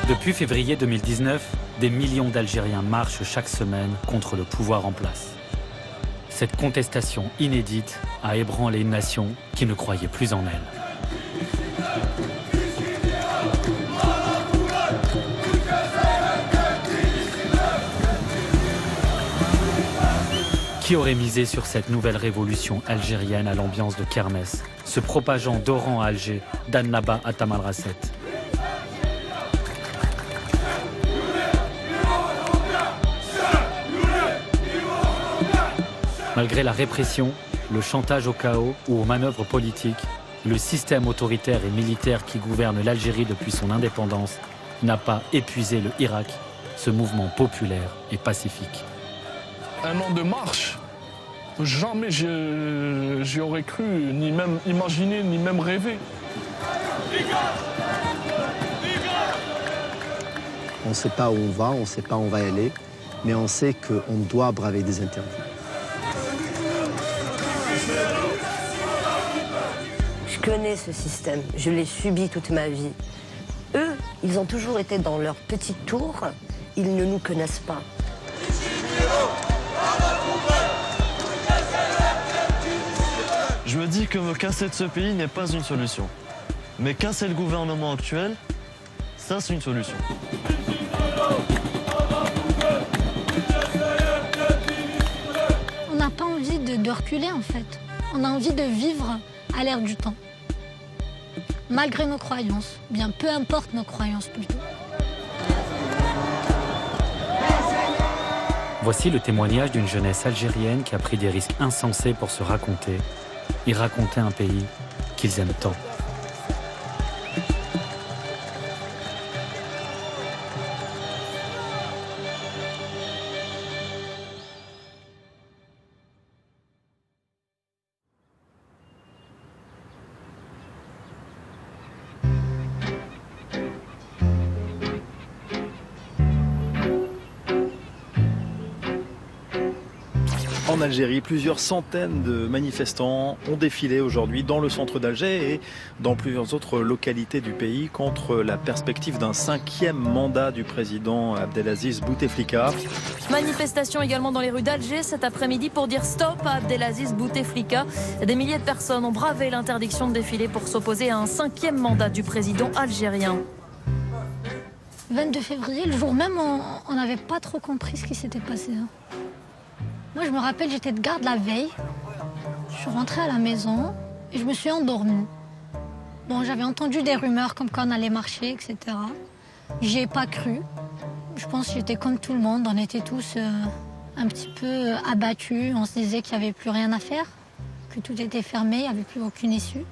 Depuis février 2019, des millions d'Algériens marchent chaque semaine contre le pouvoir en place. Cette contestation inédite a ébranlé une nation qui ne croyait plus en elle. Qui aurait misé sur cette nouvelle révolution algérienne à l'ambiance de kermesse, se propageant d'Oran à Alger, d'Annaba à Tamanrasset? Malgré la répression, le chantage au chaos ou aux manœuvres politiques, le système autoritaire et militaire qui gouverne l'Algérie depuis son indépendance n'a pas épuisé le Hirak, ce mouvement populaire et pacifique. Un an de marche, jamais j'y aurais cru, ni même imaginé, ni même rêvé. On ne sait pas où on va, on ne sait pas où on va aller, mais on sait qu'on doit braver des interdits. Je connais ce système, je l'ai subi toute ma vie. Eux, ils ont toujours été dans leur petite tour, ils ne nous connaissent pas. Je me dis que me casser de ce pays n'est pas une solution. Mais casser le gouvernement actuel, ça c'est une solution. On n'a pas envie de reculer en fait. On a envie de vivre à l'ère du temps. Malgré nos croyances, bien peu importe nos croyances plutôt. Voici le témoignage d'une jeunesse algérienne qui a pris des risques insensés pour se raconter et raconter un pays qu'ils aiment tant. En Algérie, plusieurs centaines de manifestants ont défilé aujourd'hui dans le centre d'Alger et dans plusieurs autres localités du pays contre la perspective d'un 5e mandat du président Abdelaziz Bouteflika. Manifestation également dans les rues d'Alger cet après-midi pour dire stop à Abdelaziz Bouteflika. Des milliers de personnes ont bravé l'interdiction de défiler pour s'opposer à un 5e mandat du président algérien. 22 février, le jour même, on n'avait pas trop compris ce qui s'était passé. Moi, je me rappelle, j'étais de garde la veille. Je suis rentrée à la maison et je me suis endormie. Bon, j'avais entendu des rumeurs comme quoi on allait marcher, etc. J'y ai pas cru. Je pense que j'étais comme tout le monde. On était tous un petit peu abattus. On se disait qu'il n'y avait plus rien à faire, que tout était fermé, il n'y avait plus aucune issue.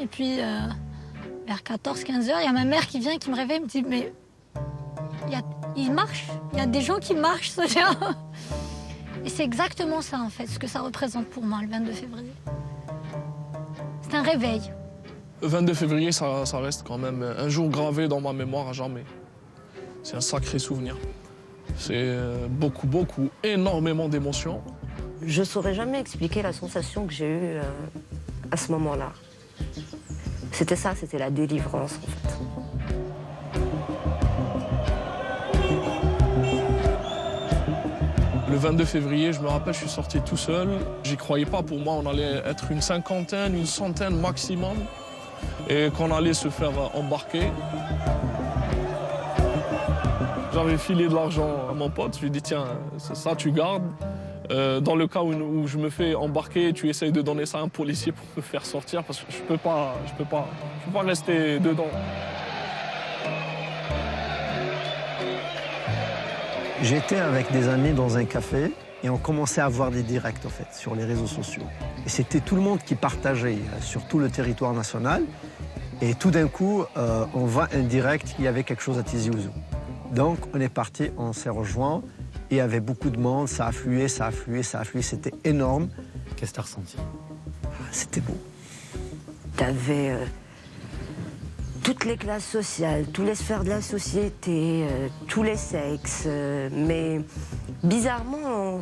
Et puis, vers 14-15 heures, il y a ma mère qui vient, qui me réveille, et me dit « Mais il marche, il y a des gens qui marchent, ce genre. » Et c'est exactement ça, en fait, ce que ça représente pour moi, le 22 février. C'est un réveil. Le 22 février, ça reste quand même un jour gravé dans ma mémoire à jamais. C'est un sacré souvenir. C'est beaucoup, énormément d'émotions. Je ne saurais jamais expliquer la sensation que j'ai eue à ce moment-là. C'était ça, c'était la délivrance, en fait. Le 22 février, je me rappelle, je suis sorti tout seul. J'y croyais pas. Pour moi, on allait être une cinquantaine, une centaine maximum. Et qu'on allait se faire embarquer. J'avais filé de l'argent à mon pote. Je lui ai dit, tiens, ça tu gardes. Dans le cas où je me fais embarquer, tu essayes de donner ça à un policier pour me faire sortir. Parce que je peux pas rester dedans. J'étais avec des amis dans un café et on commençait à avoir des directs en fait sur les réseaux sociaux. Et c'était tout le monde qui partageait sur tout le territoire national. Et tout d'un coup, on voit un direct qu'il y avait quelque chose à Tizi Ouzou. Donc on est parti, on s'est rejoints. Et il y avait beaucoup de monde, ça affluait, c'était énorme. Qu'est-ce que tu as ressenti? C'était beau. T'avais toutes les classes sociales, tous les sphères de la société, tous les sexes. Mais bizarrement,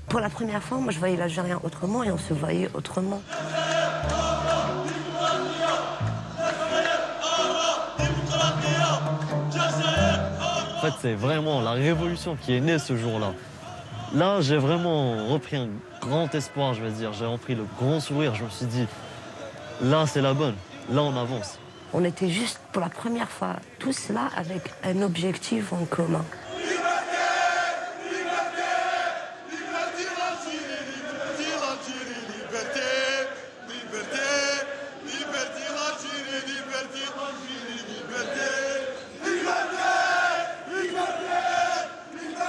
pour la première fois, moi je voyais l'Algérien autrement et on se voyait autrement. En fait, c'est vraiment la révolution qui est née ce jour-là. Là, j'ai vraiment repris un grand espoir, je vais dire. J'ai repris le grand sourire. Je me suis dit, là, c'est la bonne. Là, on avance. On était juste pour la première fois tous là avec un objectif en commun.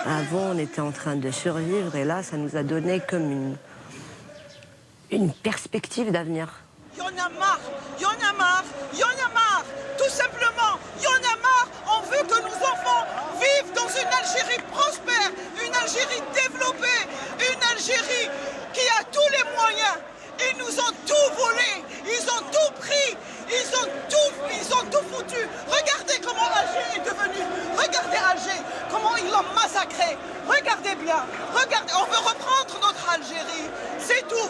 Avant, on était en train de survivre et là, ça nous a donné comme une perspective d'avenir. Il y en a marre, il y en a marre, il y en a marre, tout simplement, il y en a marre. On veut que nos enfants vivent dans une Algérie prospère, une Algérie développée, une Algérie qui a tous les moyens. Ils nous ont tout volé, ils ont tout pris, ils ont tout foutu. Regardez comment Alger est devenu, regardez Alger, comment ils l'ont massacré. Regardez bien, regardez, on veut reprendre notre Algérie, c'est tout.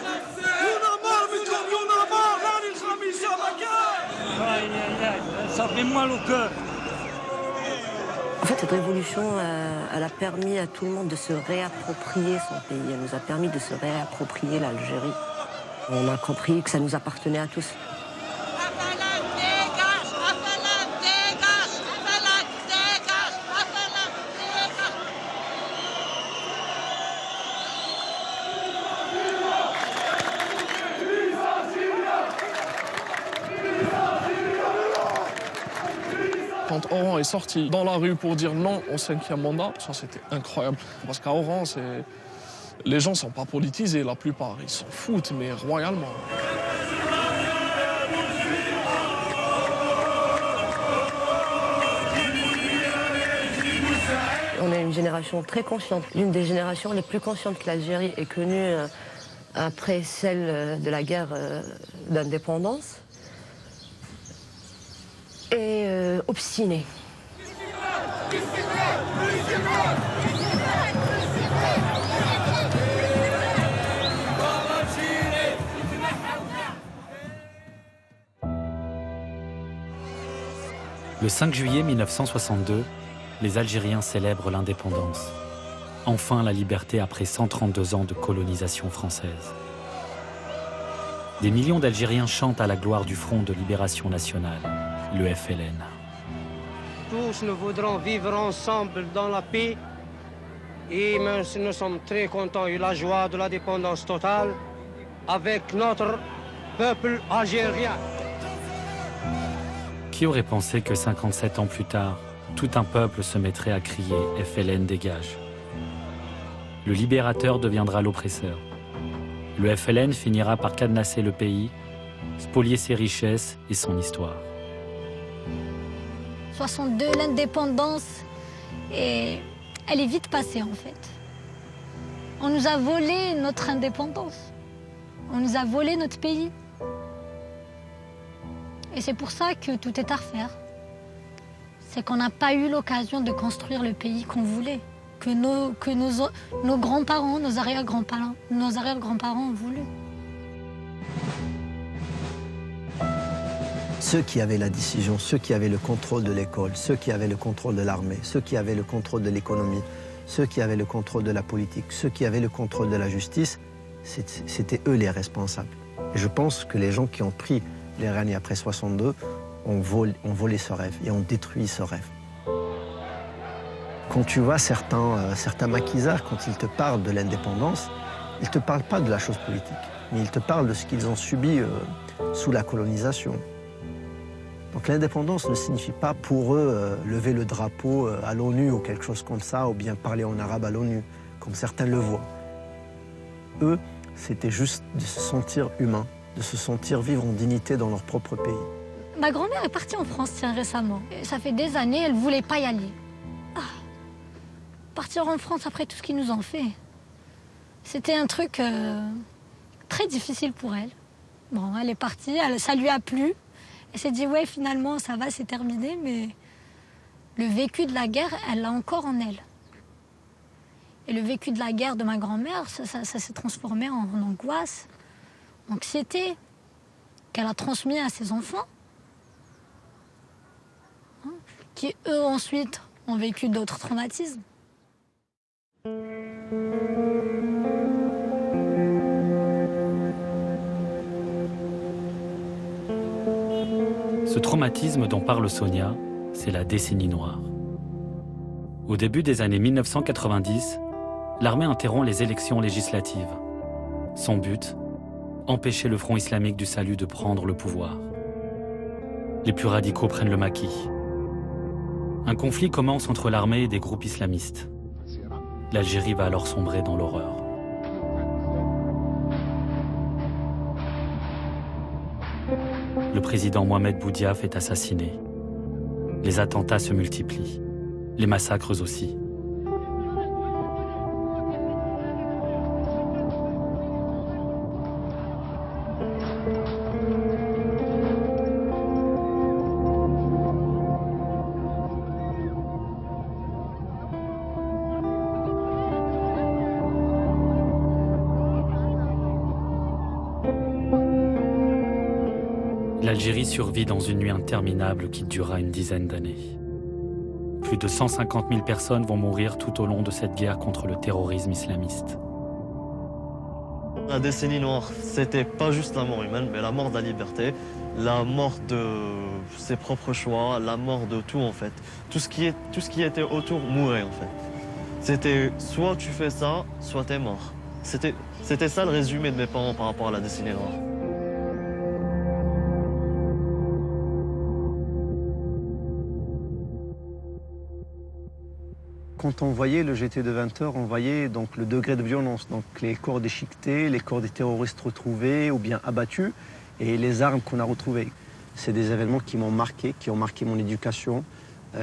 Ça fait mal au cœur. En fait, cette révolution, elle a permis à tout le monde de se réapproprier son pays. Elle nous a permis de se réapproprier l'Algérie. On a compris que ça nous appartenait à tous. Quand Oran est sorti dans la rue pour dire non au 5e mandat, ça c'était incroyable. Parce qu'à Oran, les gens ne sont pas politisés, la plupart. Ils s'en foutent, mais royalement. On est une génération très consciente, l'une des générations les plus conscientes que l'Algérie ait connue après celle de la guerre d'indépendance. Et obstinée. Le 5 juillet 1962, les Algériens célèbrent l'indépendance. Enfin la liberté après 132 ans de colonisation française. Des millions d'Algériens chantent à la gloire du Front de Libération Nationale, le FLN. Tous nous voudrons vivre ensemble dans la paix et nous sommes très contents et la joie de la dépendance totale avec notre peuple algérien. Qui aurait pensé que 57 ans plus tard, tout un peuple se mettrait à crier « FLN dégage ». Le libérateur deviendra l'oppresseur. Le FLN finira par cadenasser le pays, spolier ses richesses et son histoire. 62, l'indépendance, et elle est vite passée en fait. On nous a volé notre indépendance. On nous a volé notre pays. Et c'est pour ça que tout est à refaire. C'est qu'on n'a pas eu l'occasion de construire le pays qu'on voulait, que nos grands-parents, nos arrière-grands-parents ont voulu. Ceux qui avaient la décision, ceux qui avaient le contrôle de l'école, ceux qui avaient le contrôle de l'armée, ceux qui avaient le contrôle de l'économie, ceux qui avaient le contrôle de la politique, ceux qui avaient le contrôle de la justice, c'était eux les responsables. Et je pense que les gens qui ont pris les rênes après 62 ont volé ce rêve et ont détruit ce rêve. Quand tu vois certains maquisards, quand ils te parlent de l'indépendance, ils ne te parlent pas de la chose politique, mais ils te parlent de ce qu'ils ont subi sous la colonisation. Donc l'indépendance ne signifie pas pour eux lever le drapeau à l'ONU ou quelque chose comme ça, ou bien parler en arabe à l'ONU, comme certains le voient. Eux, c'était juste de se sentir humain, de se sentir vivre en dignité dans leur propre pays. Ma grand-mère est partie en France récemment. Et ça fait des années, elle ne voulait pas y aller. Partir en France après tout ce qu'ils nous ont fait, c'était un truc très difficile pour elle. Bon, elle est partie, ça lui a plu. Elle s'est dit, ouais, finalement, ça va, c'est terminé, mais le vécu de la guerre, elle l'a encore en elle. Et le vécu de la guerre de ma grand-mère, ça s'est transformé en angoisse, anxiété, qu'elle a transmis à ses enfants, qui eux ensuite ont vécu d'autres traumatismes. Ce traumatisme dont parle Sonia, c'est la décennie noire. Au début des années 1990, l'armée interrompt les élections législatives. Son but, empêcher le Front islamique du salut de prendre le pouvoir. Les plus radicaux prennent le maquis. Un conflit commence entre l'armée et des groupes islamistes. L'Algérie va alors sombrer dans l'horreur. Le président Mohamed Boudiaf est assassiné. Les attentats se multiplient. Les massacres aussi. L'Algérie survit dans une nuit interminable qui durera une dizaine d'années. Plus de 150 000 personnes vont mourir tout au long de cette guerre contre le terrorisme islamiste. La décennie noire, c'était pas juste la mort humaine, mais la mort de la liberté, la mort de ses propres choix, la mort de tout en fait. Tout ce qui était autour mourait en fait. C'était soit tu fais ça, soit t'es mort. C'était ça le résumé de mes parents par rapport à la décennie noire. Quand on voyait le GT de 20 heures, on voyait donc le degré de violence, donc les corps déchiquetés, les corps des terroristes retrouvés ou bien abattus et les armes qu'on a retrouvées. C'est des événements qui m'ont marqué, qui ont marqué mon éducation,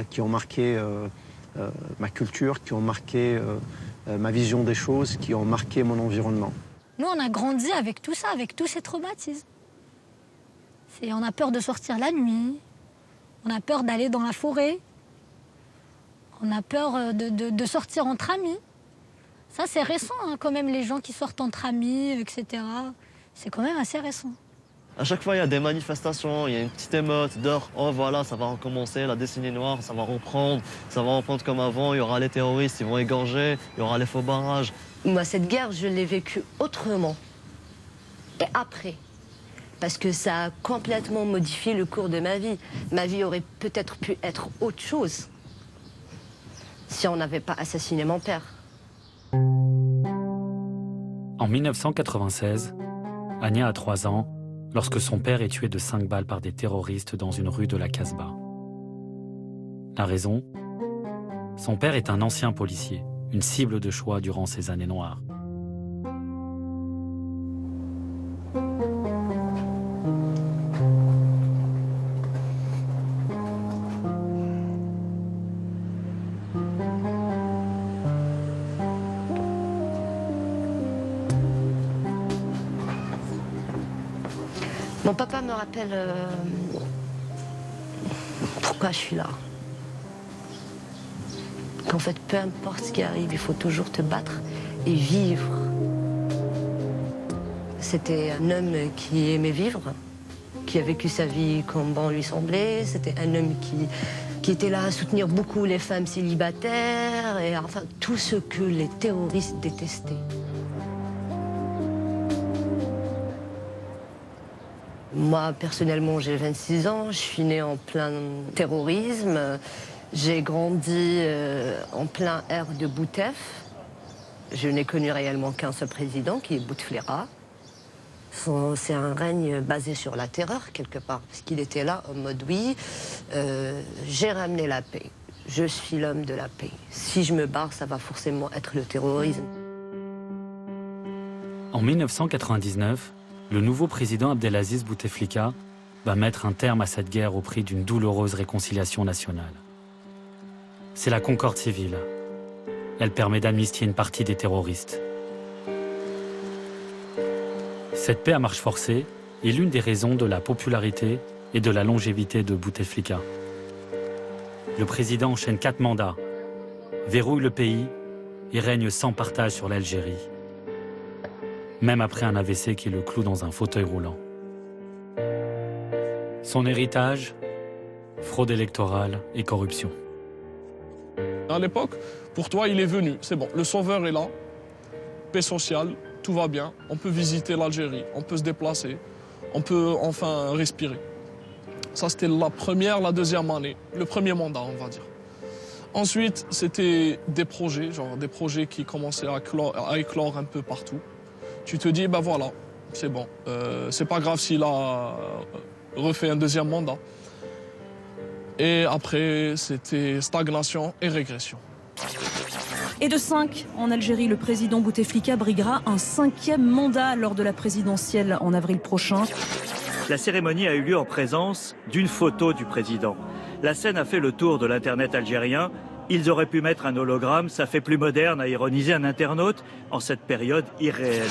qui ont marqué ma culture, qui ont marqué ma vision des choses, qui ont marqué mon environnement. Nous, on a grandi avec tout ça, avec tous ces traumatismes. On a peur de sortir la nuit, on a peur d'aller dans la forêt. On a peur de sortir entre amis. Ça, c'est récent, hein, quand même, les gens qui sortent entre amis, etc. C'est quand même assez récent. À chaque fois, il y a des manifestations, il y a une petite émeute d'heure. Oh voilà, ça va recommencer, la décennie noire, ça va reprendre comme avant. Il y aura les terroristes, ils vont égorger, il y aura les faux barrages. Moi, cette guerre, je l'ai vécue autrement. Et après. Parce que ça a complètement modifié le cours de ma vie. Ma vie aurait peut-être pu être autre chose si on n'avait pas assassiné mon père. En 1996, Ania a 3 ans lorsque son père est tué de 5 balles par des terroristes dans une rue de la Casbah. La raison ? Son père est un ancien policier, une cible de choix durant ces années noires. Mon papa me rappelle pourquoi je suis là. Qu'en fait, peu importe ce qui arrive, il faut toujours te battre et vivre. C'était un homme qui aimait vivre, qui a vécu sa vie comme bon lui semblait. C'était un homme qui était là à soutenir beaucoup les femmes célibataires et enfin tout ce que les terroristes détestaient. Moi, personnellement, j'ai 26 ans, je suis née en plein terrorisme. J'ai grandi en plein air de Boutef. Je n'ai connu réellement qu'un seul président, qui est Bouteflika. C'est un règne basé sur la terreur, quelque part, parce qu'il était là en mode oui, j'ai ramené la paix. Je suis l'homme de la paix. Si je me barre, ça va forcément être le terrorisme. En 1999, le nouveau président Abdelaziz Bouteflika va mettre un terme à cette guerre au prix d'une douloureuse réconciliation nationale. C'est la concorde civile. Elle permet d'amnistier une partie des terroristes. Cette paix à marche forcée est l'une des raisons de la popularité et de la longévité de Bouteflika. Le président enchaîne 4 mandats, verrouille le pays et règne sans partage sur l'Algérie, même après un AVC qui le cloue dans un fauteuil roulant. Son héritage, fraude électorale et corruption. À l'époque, pour toi, il est venu. C'est bon, le sauveur est là, paix sociale, tout va bien. On peut visiter l'Algérie, on peut se déplacer, on peut enfin respirer. Ça, c'était la première, la deuxième année, le premier mandat, on va dire. Ensuite, c'était des projets, genre des projets qui commençaient à éclore un peu partout. Tu te dis, ben voilà, c'est bon, c'est pas grave s'il a refait un deuxième mandat. Et après, c'était stagnation et régression. Et de 5 en Algérie, le président Bouteflika briguera un 5e mandat lors de la présidentielle en avril prochain. La cérémonie a eu lieu en présence d'une photo du président. La scène a fait le tour de l'Internet algérien. Ils auraient pu mettre un hologramme, ça fait plus moderne, a ironisé un internaute en cette période irréelle.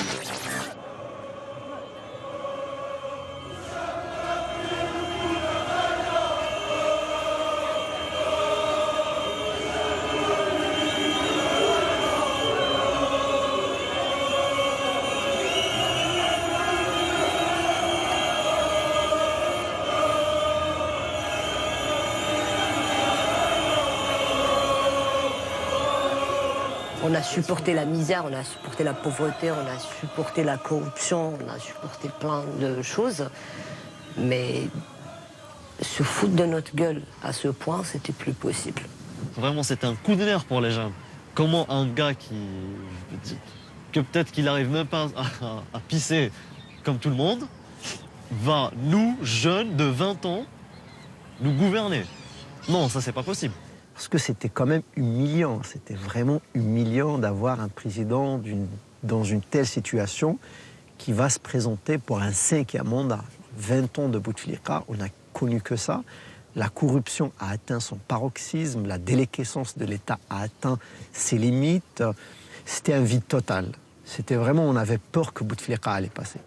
On a supporté la misère, on a supporté la pauvreté, on a supporté la corruption, on a supporté plein de choses. Mais se foutre de notre gueule à ce point, c'était plus possible. Vraiment, c'était un coup de nerf pour les jeunes. Comment un gars que peut-être qu'il n'arrive même pas à pisser comme tout le monde, va, nous, jeunes de 20 ans, nous gouverner? Non, ça, c'est pas possible. Parce que c'était quand même humiliant, c'était vraiment humiliant d'avoir un président dans une telle situation qui va se présenter pour un 5e mandat. 20 ans de Bouteflika, on n'a connu que ça. La corruption a atteint son paroxysme, la déliquescence de l'État a atteint ses limites. C'était un vide total. C'était vraiment, on avait peur que Bouteflika allait passer.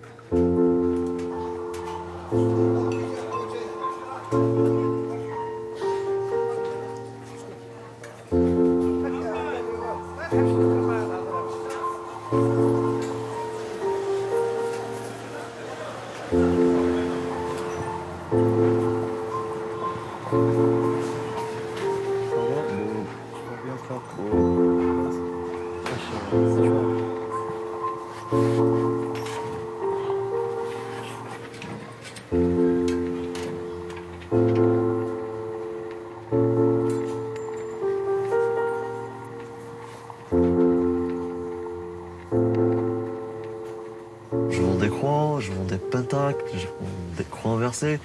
Je vends des pentacles, je vends des croix inversées.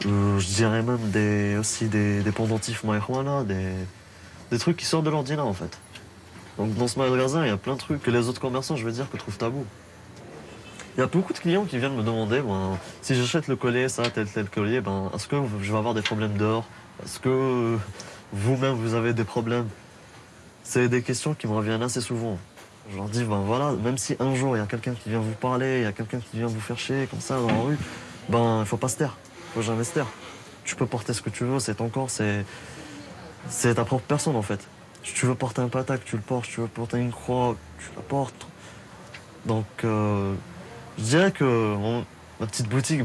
Je dirais même aussi des pendentifs marijuana, des trucs qui sortent de l'ordinaire en fait. Donc dans ce magasin, il y a plein de trucs que les autres commerçants, je veux dire, que trouvent tabou. Il y a beaucoup de clients qui viennent me demander, si j'achète le collier, ça, tel collier, est-ce que je vais avoir des problèmes d'or? Est-ce que vous-même, vous avez des problèmes? C'est des questions qui me reviennent assez souvent. Je leur dis, voilà, même si un jour il y a quelqu'un qui vient vous parler, il y a quelqu'un qui vient vous faire chier comme ça dans la rue, il faut pas se taire, faut jamais se taire. Tu peux porter ce que tu veux, c'est ton corps, c'est ta propre personne en fait. Si tu veux porter un patac, tu le portes, si tu veux porter une croix, tu la portes. Donc je dirais que ma petite boutique,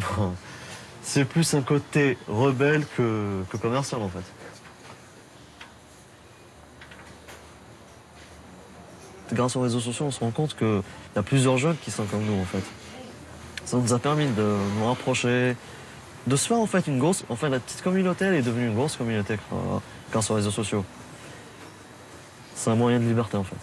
c'est plus un côté rebelle que commercial en fait. Grâce aux réseaux sociaux, on se rend compte qu'il y a plusieurs jeunes qui sont comme nous, en fait. Ça nous a permis de nous rapprocher, de se faire, en fait, la petite communauté, elle est devenue une grosse communauté grâce aux réseaux sociaux. C'est un moyen de liberté, en fait.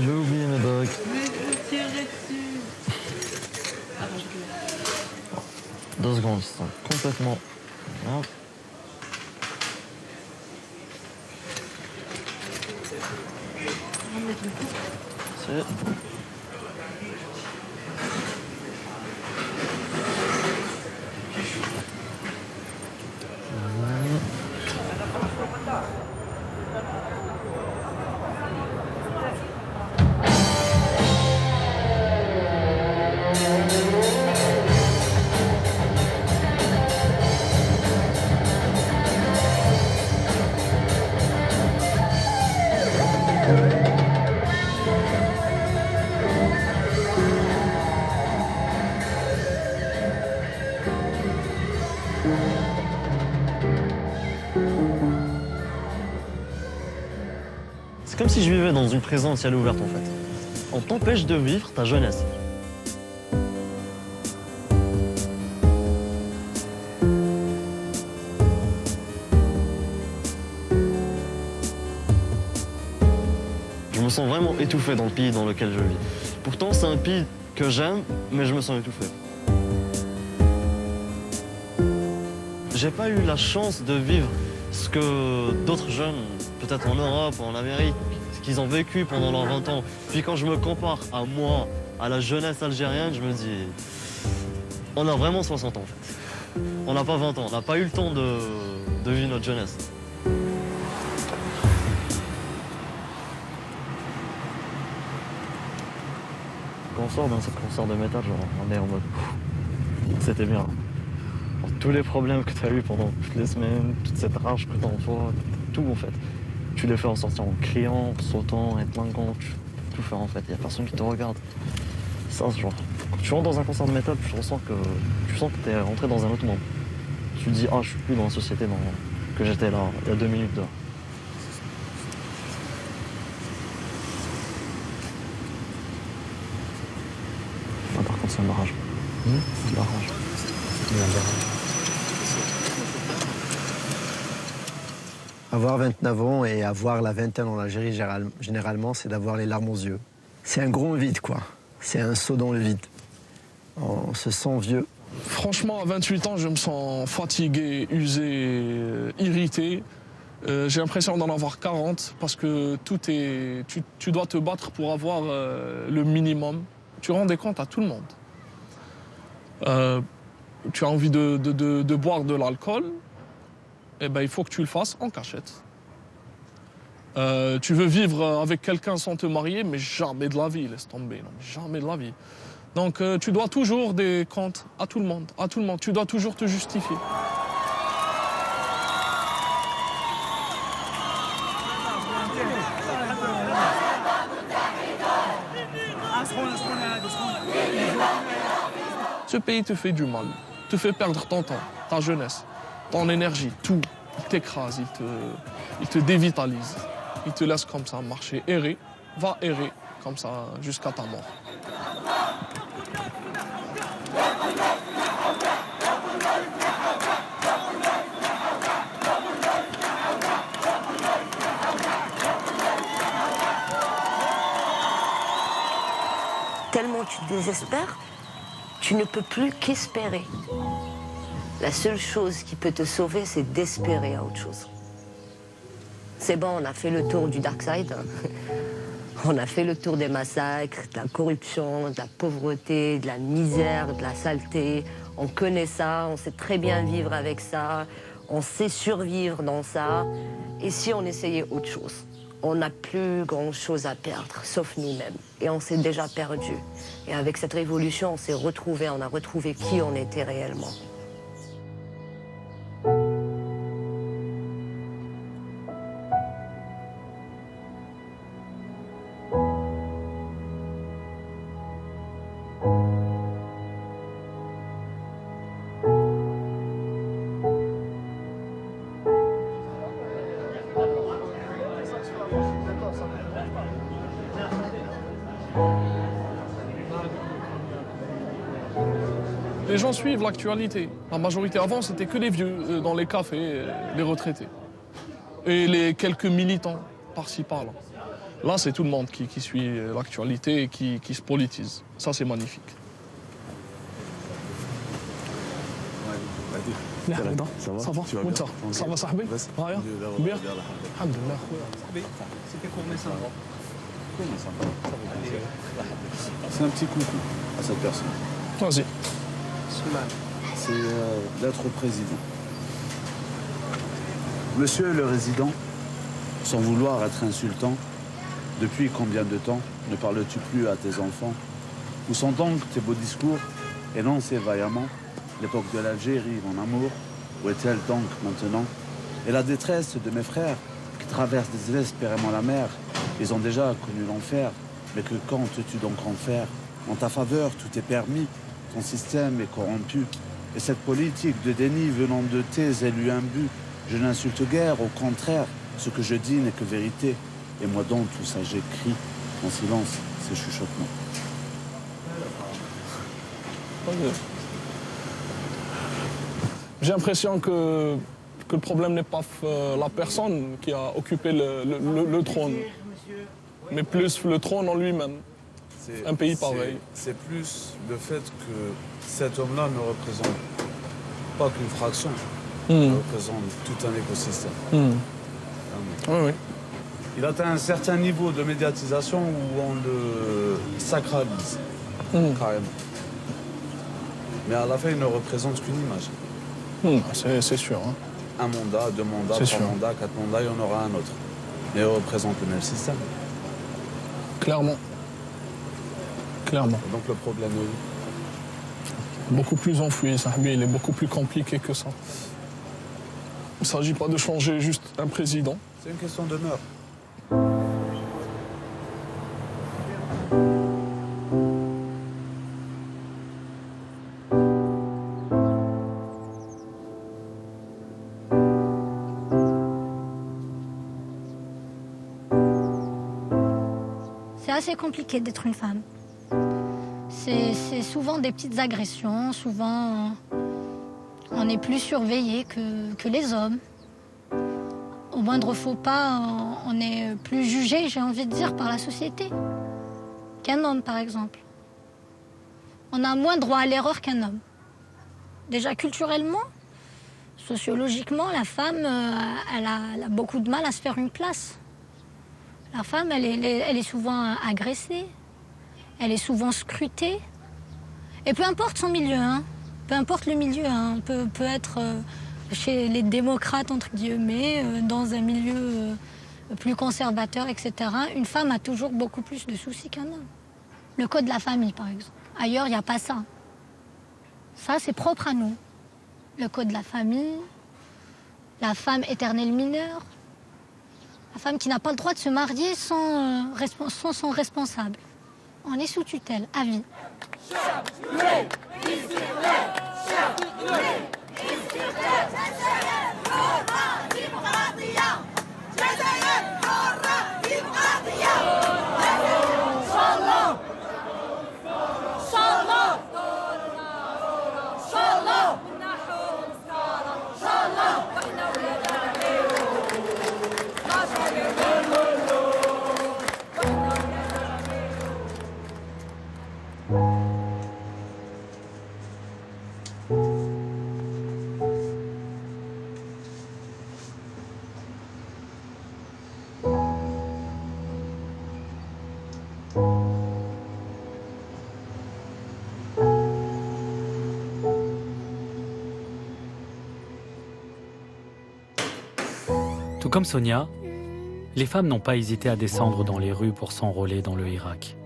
J'ai oublié mes bagues. Mais vous tirez dessus. Attends, je 2 secondes, c'est complètement... Hop. C'est... comme si je vivais dans une prison ciel ouvert en fait. On t'empêche de vivre ta jeunesse. Je me sens vraiment étouffé dans le pays dans lequel je vis. Pourtant, c'est un pays que j'aime, mais je me sens étouffé. J'ai pas eu la chance de vivre ce que d'autres jeunes, peut-être en Europe ou en Amérique, ce qu'ils ont vécu pendant leurs 20 ans. Puis quand je me compare à moi, à la jeunesse algérienne, je me dis, on a vraiment 60 ans en fait. On n'a pas 20 ans, on n'a pas eu le temps de vivre notre jeunesse. Quand on sort d'un concert de métal, genre, on est en mode, c'était bien. Tous les problèmes que tu as eu pendant toutes les semaines, toute cette rage que tu as en toi, tout en fait. Tu les fais en sortant en criant, en sautant, en étlinguant, tu peux tout faire en fait. Il n'y a personne qui te regarde. Ça, c'est genre, quand tu rentres dans un concert de métal, tu sens que tu es rentré dans un autre monde. Tu te dis, ah, je suis plus dans la société que j'étais là, il y a 2 minutes dehors. Ah, par contre, c'est un barrage. C'est un barrage. Avoir 29 ans et avoir la vingtaine en Algérie, généralement, c'est d'avoir les larmes aux yeux. C'est un gros vide, quoi. C'est un saut dans le vide. On se sent vieux. Franchement, à 28 ans, je me sens fatigué, usé, irrité. J'ai l'impression d'en avoir 40 parce que tu dois te battre pour avoir le minimum. Tu rends des comptes à tout le monde. Tu as envie de boire de l'alcool, eh ben, il faut que tu le fasses en cachette. Tu veux vivre avec quelqu'un sans te marier, mais jamais de la vie, laisse tomber, non, jamais de la vie. Donc tu dois toujours des comptes à tout le monde, tu dois toujours te justifier. Ce pays te fait du mal, te fait perdre ton temps, ta jeunesse, ton énergie, tout. Il t'écrase, il te dévitalise. Il te laisse comme ça marcher, errer, va errer comme ça jusqu'à ta mort. Tellement tu te désespères, tu ne peux plus qu'espérer. La seule chose qui peut te sauver, c'est d'espérer à autre chose. C'est bon, on a fait le tour du dark side. On a fait le tour des massacres, de la corruption, de la pauvreté, de la misère, de la saleté. On connaît ça, on sait très bien vivre avec ça, on sait survivre dans ça. Et si on essayait autre chose? On n'a plus grand-chose à perdre, sauf nous-mêmes. Et on s'est déjà perdu. Et avec cette révolution, on s'est retrouvés, on a retrouvé qui on était réellement. Les gens suivent l'actualité. La majorité avant, c'était que les vieux dans les cafés, les retraités. Et les quelques militants par-ci, par-là. Là, c'est tout le monde qui suit l'actualité et qui se politise. Ça, c'est magnifique. Ça va? Ça va? Tu vas bien? Ça va, Sahbi? Bien? Alhamdulillah. C'était combien ça? C'est un petit coucou à cette personne. Vas-y. C'est lettre au président. Monsieur le résident, sans vouloir être insultant, depuis combien de temps ne parles-tu plus à tes enfants? Où sont donc tes beaux discours énoncés vaillamment? L'époque de l'Algérie, mon amour, où est-elle donc maintenant? Et la détresse de mes frères qui traversent désespérément la mer, ils ont déjà connu l'enfer, mais que comptes-tu donc en faire? En ta faveur, tout est permis, ton système est corrompu. Et cette politique de déni venant de tes élus imbus, je n'insulte guère, au contraire, ce que je dis n'est que vérité. Et moi, dans tout ça, j'écris en silence ces chuchotements. J'ai l'impression que le problème n'est pas la personne qui a occupé le trône, mais plus le trône en lui-même. Un pays pareil. C'est plus le fait que cet homme-là ne représente pas qu'une fraction, il représente tout un écosystème. Oui, oui. Il atteint un certain niveau de médiatisation où on le sacralise, carrément. Mais à la fin, il ne représente qu'une image. C'est sûr. Hein. Un mandat, 2 mandats, 3 mandats, 4 mandats, il y en aura un autre. Mais il représente le même système. Clairement. Clairement. Et donc le problème est beaucoup plus enfoui, Sahbi, il est beaucoup plus compliqué que ça. Il ne s'agit pas de changer juste un président. C'est une question d'honneur. C'est assez compliqué d'être une femme. C'est souvent des petites agressions, souvent on est plus surveillé que les hommes. Au moindre faux pas, on est plus jugé, j'ai envie de dire, par la société qu'un homme, par exemple. On a moins droit à l'erreur qu'un homme. Déjà culturellement, sociologiquement, la femme, elle a beaucoup de mal à se faire une place. La femme, elle est souvent agressée, elle est souvent scrutée. Et peu importe son milieu, hein, peu importe le milieu, hein, peut être chez les démocrates, entre guillemets, dans un milieu plus conservateur, etc. Une femme a toujours beaucoup plus de soucis qu'un homme. Le code de la famille, par exemple. Ailleurs, il n'y a pas ça. Ça, c'est propre à nous. Le code de la famille, la femme éternelle mineure, la femme qui n'a pas le droit de se marier sans son responsable. On est sous tutelle, à vie. Tout comme Sonia, les femmes n'ont pas hésité à descendre dans les rues pour s'enrôler dans le Irak.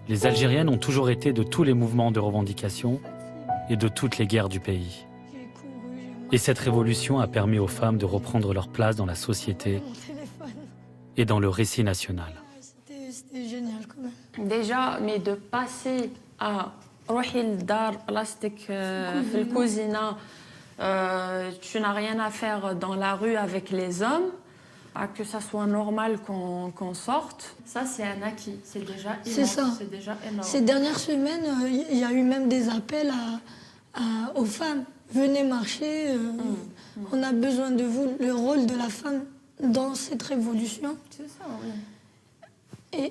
Les Algériennes ont toujours été de tous les mouvements de revendication et de toutes les guerres du pays. Et cette révolution a permis aux femmes de reprendre leur place dans la société et dans le récit national. C'était génial quand même. Déjà, mais de passer à Rohil Dar, plastique, fil cousina, tu n'as rien à faire dans la rue avec les hommes, à que ça soit normal qu'on sorte. Ça, c'est un acquis. C'est déjà immense. C'est ça. C'est déjà énorme. Ces dernières semaines, il y a eu même des appels aux femmes. Venez marcher, on a besoin de vous. Le rôle de la femme dans cette révolution. C'est ça, oui.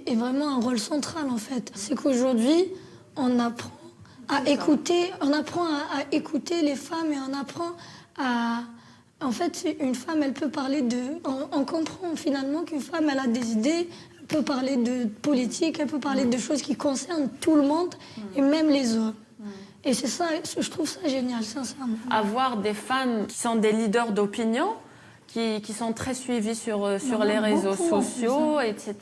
Est vraiment un rôle central, en fait. C'est qu'aujourd'hui, on apprend à écouter, à écouter les femmes et on apprend à... En fait, une femme, elle peut parler de... On comprend finalement qu'une femme, elle a des idées, elle peut parler de politique, elle peut parler de choses qui concernent tout le monde et même les hommes. Et c'est ça, je trouve ça génial, sincèrement. Avoir des femmes qui sont des leaders d'opinion, qui sont très suivies sur les réseaux sociaux, etc.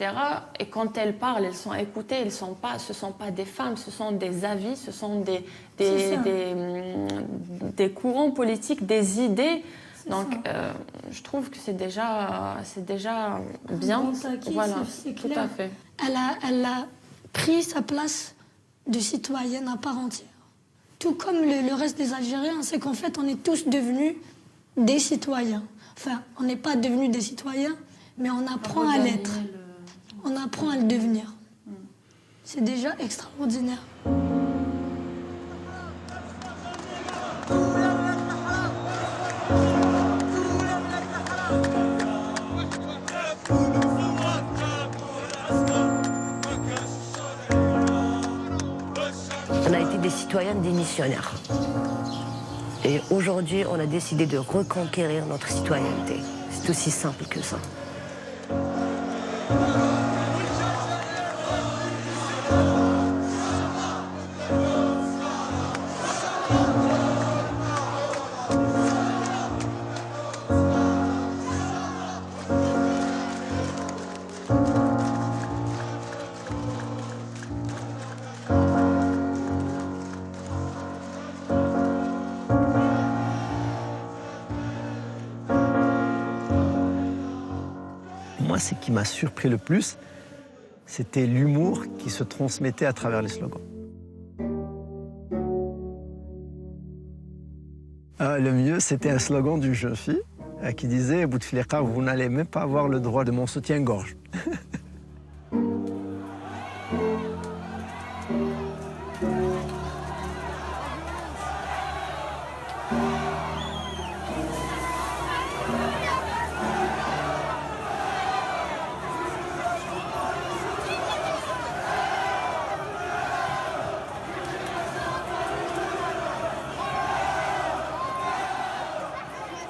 Et quand elles parlent, elles sont écoutées. Ce ne sont pas des femmes, ce sont des avis, ce sont des courants politiques, des idées. Donc, je trouve que c'est déjà bien. Bon, voilà, c'est tout clair. à fait. Elle a pris sa place de citoyenne à part entière. Tout comme le reste des Algériens, c'est qu'en fait, on est tous devenus des citoyens. Enfin, on n'est pas devenus des citoyens, mais on apprend à l'être. on apprend à le devenir. C'est déjà extraordinaire. On a été des citoyens démissionnaires. Et aujourd'hui, on a décidé de reconquérir notre citoyenneté. C'est aussi simple que ça. Moi, ce qui m'a surpris le plus, c'était l'humour qui se transmettait à travers les slogans. Le mieux, c'était un slogan d'une jeune fille qui disait « Bouteflika, vous n'allez même pas avoir le droit de mon soutien-gorge ».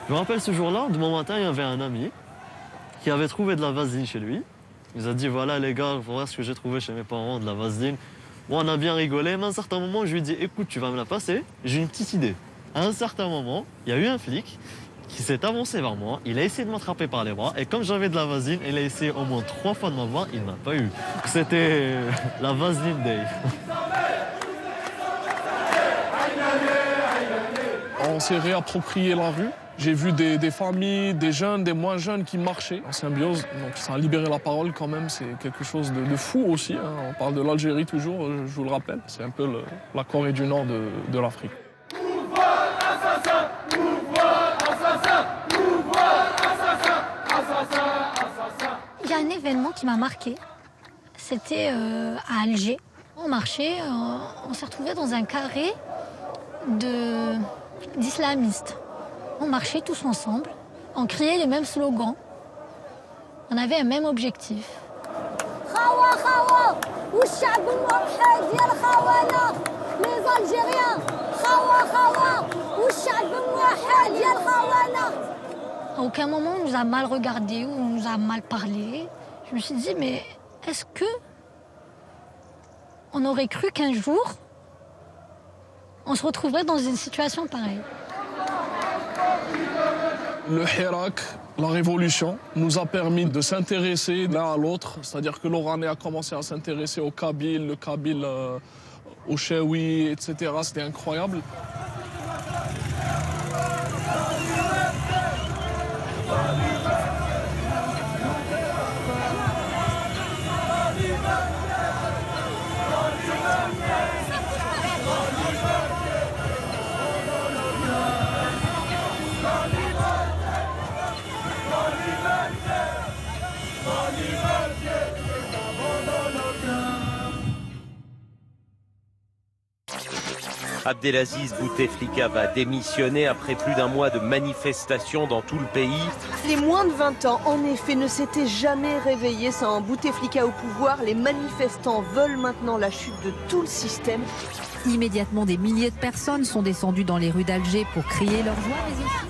Je me rappelle ce jour-là, de mon matin, il y avait un ami qui avait trouvé de la vaseline chez lui. Il nous a dit, voilà les gars, voilà ce que j'ai trouvé chez mes parents, de la vaseline. Moi, on a bien rigolé, mais à un certain moment, je lui ai dit, écoute, tu vas me la passer, j'ai une petite idée. À un certain moment, il y a eu un flic qui s'est avancé vers moi, il a essayé de m'attraper par les bras, et comme j'avais de la vaseline, il a essayé au moins 3 fois de m'avoir, il n'a pas eu. C'était la Vaseline Day. On s'est réapproprié la rue. J'ai vu des familles, des jeunes, des moins jeunes qui marchaient en symbiose. Donc ça a libéré la parole quand même, c'est quelque chose de fou aussi. Hein. On parle de l'Algérie toujours, je vous le rappelle. C'est un peu la Corée du Nord de l'Afrique. Il y a un événement qui m'a marqué. C'était à Alger. On marchait, on s'est retrouvés dans un carré d'islamistes. On marchait tous ensemble, on criait les mêmes slogans, on avait un même objectif. Les Algériens, À aucun moment on nous a mal regardés ou on nous a mal parlé. Je me suis dit, mais est-ce que on aurait cru qu'un jour on se retrouverait dans une situation pareille? Le Hirak, la révolution, nous a permis de s'intéresser l'un à l'autre. C'est-à-dire que l'Oranais a commencé à s'intéresser au Kabyle, le Kabyle au Chewi, etc. C'était incroyable. Abdelaziz Bouteflika va démissionner après plus d'un mois de manifestations dans tout le pays. Les moins de 20 ans, en effet, ne s'étaient jamais réveillés sans Bouteflika au pouvoir. Les manifestants veulent maintenant la chute de tout le système. Immédiatement, des milliers de personnes sont descendues dans les rues d'Alger pour crier leur joie, mais aussi...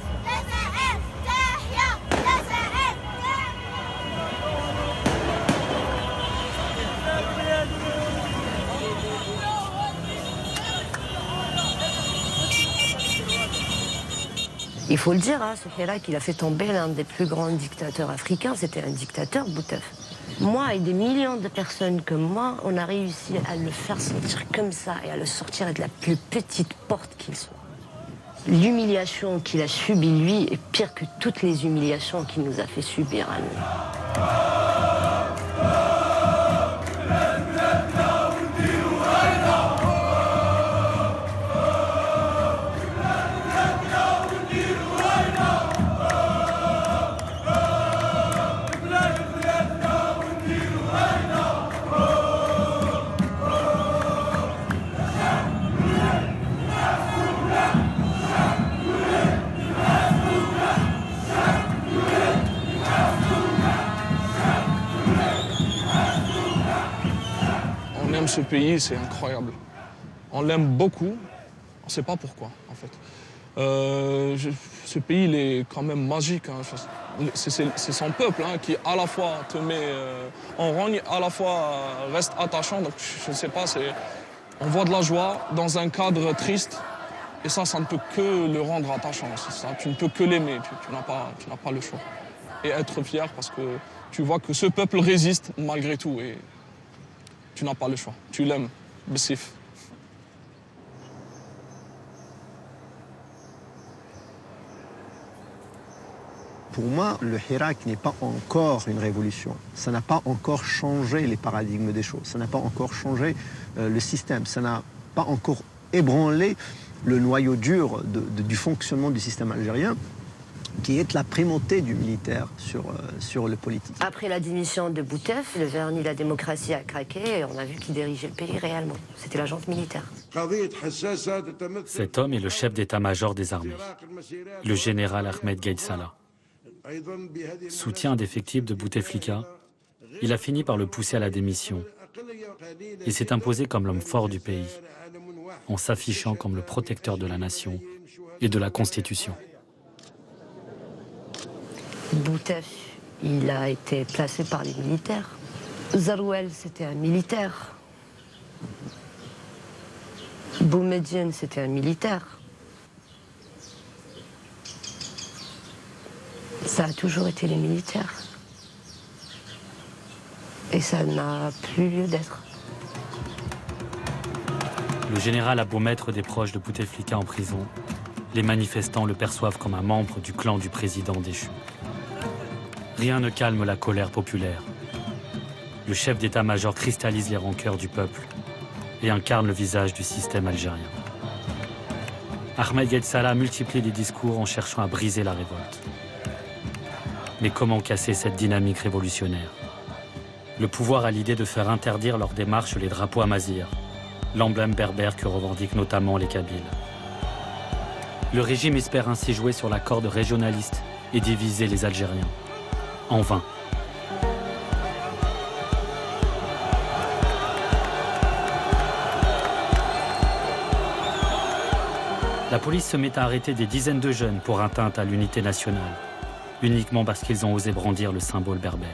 Il faut le dire, hein, ce Hirak, il a fait tomber l'un des plus grands dictateurs africains. C'était un dictateur, Boutef. Moi et des millions de personnes comme moi, on a réussi à le faire sentir comme ça et à le sortir de la plus petite porte qu'il soit. L'humiliation qu'il a subie, lui, est pire que toutes les humiliations qu'il nous a fait subir à nous. ce pays, c'est incroyable. On l'aime beaucoup, on ne sait pas pourquoi, en fait. Ce pays, il est quand même magique. Hein. C'est son peuple hein, qui, à la fois, te met en rogne, à la fois reste attachant. Donc, je ne sais pas, on voit de la joie dans un cadre triste. Et ça ne peut que le rendre attachant. Ça. Tu ne peux que l'aimer, tu n'as pas le choix. Et être fier parce que tu vois que ce peuple résiste malgré tout. Et tu n'as pas le choix. Tu l'aimes. Bessif. Pour moi, le Hirak n'est pas encore une révolution. Ça n'a pas encore changé les paradigmes des choses. Ça n'a pas encore changé le système. Ça n'a pas encore ébranlé le noyau dur du fonctionnement du système algérien, qui est la primauté du militaire sur le politique. Après la démission de Boutef, le vernis de la démocratie a craqué et on a vu qui dirigeait le pays réellement. C'était la junte militaire. Cet homme est le chef d'état-major des armées, le général Ahmed Gaïd Salah. Soutien indéfectible de Bouteflika, il a fini par le pousser à la démission et s'est imposé comme l'homme fort du pays, en s'affichant comme le protecteur de la nation et de la Constitution. Boutef, il a été placé par les militaires. Zarouel, c'était un militaire. Boumediene, c'était un militaire. Ça a toujours été les militaires. Et ça n'a plus lieu d'être. Le général a beau mettre des proches de Bouteflika en prison, les manifestants le perçoivent comme un membre du clan du président déchu. Rien ne calme la colère populaire. Le chef d'état-major cristallise les rancœurs du peuple et incarne le visage du système algérien. Ahmed Gaïd Salah multiplie les discours en cherchant à briser la révolte. Mais comment casser cette dynamique révolutionnaire? Le pouvoir a l'idée de faire interdire leurs démarches les drapeaux amazirs, l'emblème berbère que revendiquent notamment les Kabyles. Le régime espère ainsi jouer sur la corde régionaliste et diviser les Algériens. En vain. La police se met à arrêter des dizaines de jeunes pour atteinte à l'unité nationale, uniquement parce qu'ils ont osé brandir le symbole berbère.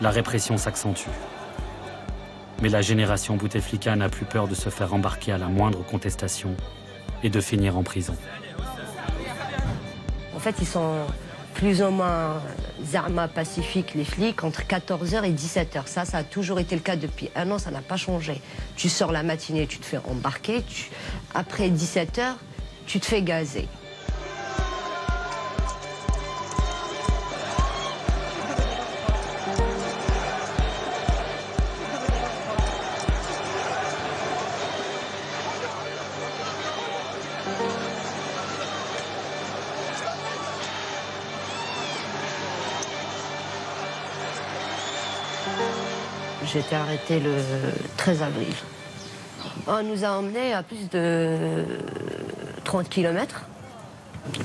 La répression s'accentue. Mais la génération Bouteflika n'a plus peur de se faire embarquer à la moindre contestation et de finir en prison. En fait, ils sont plus ou moins zarma pacifiques, les flics, entre 14h et 17h. Ça a toujours été le cas depuis un an, ça n'a pas changé. Tu sors la matinée, tu te fais embarquer. Après 17h, tu te fais gazer. J'ai été arrêtée le 13 avril. On nous a emmenés à plus de 30 km.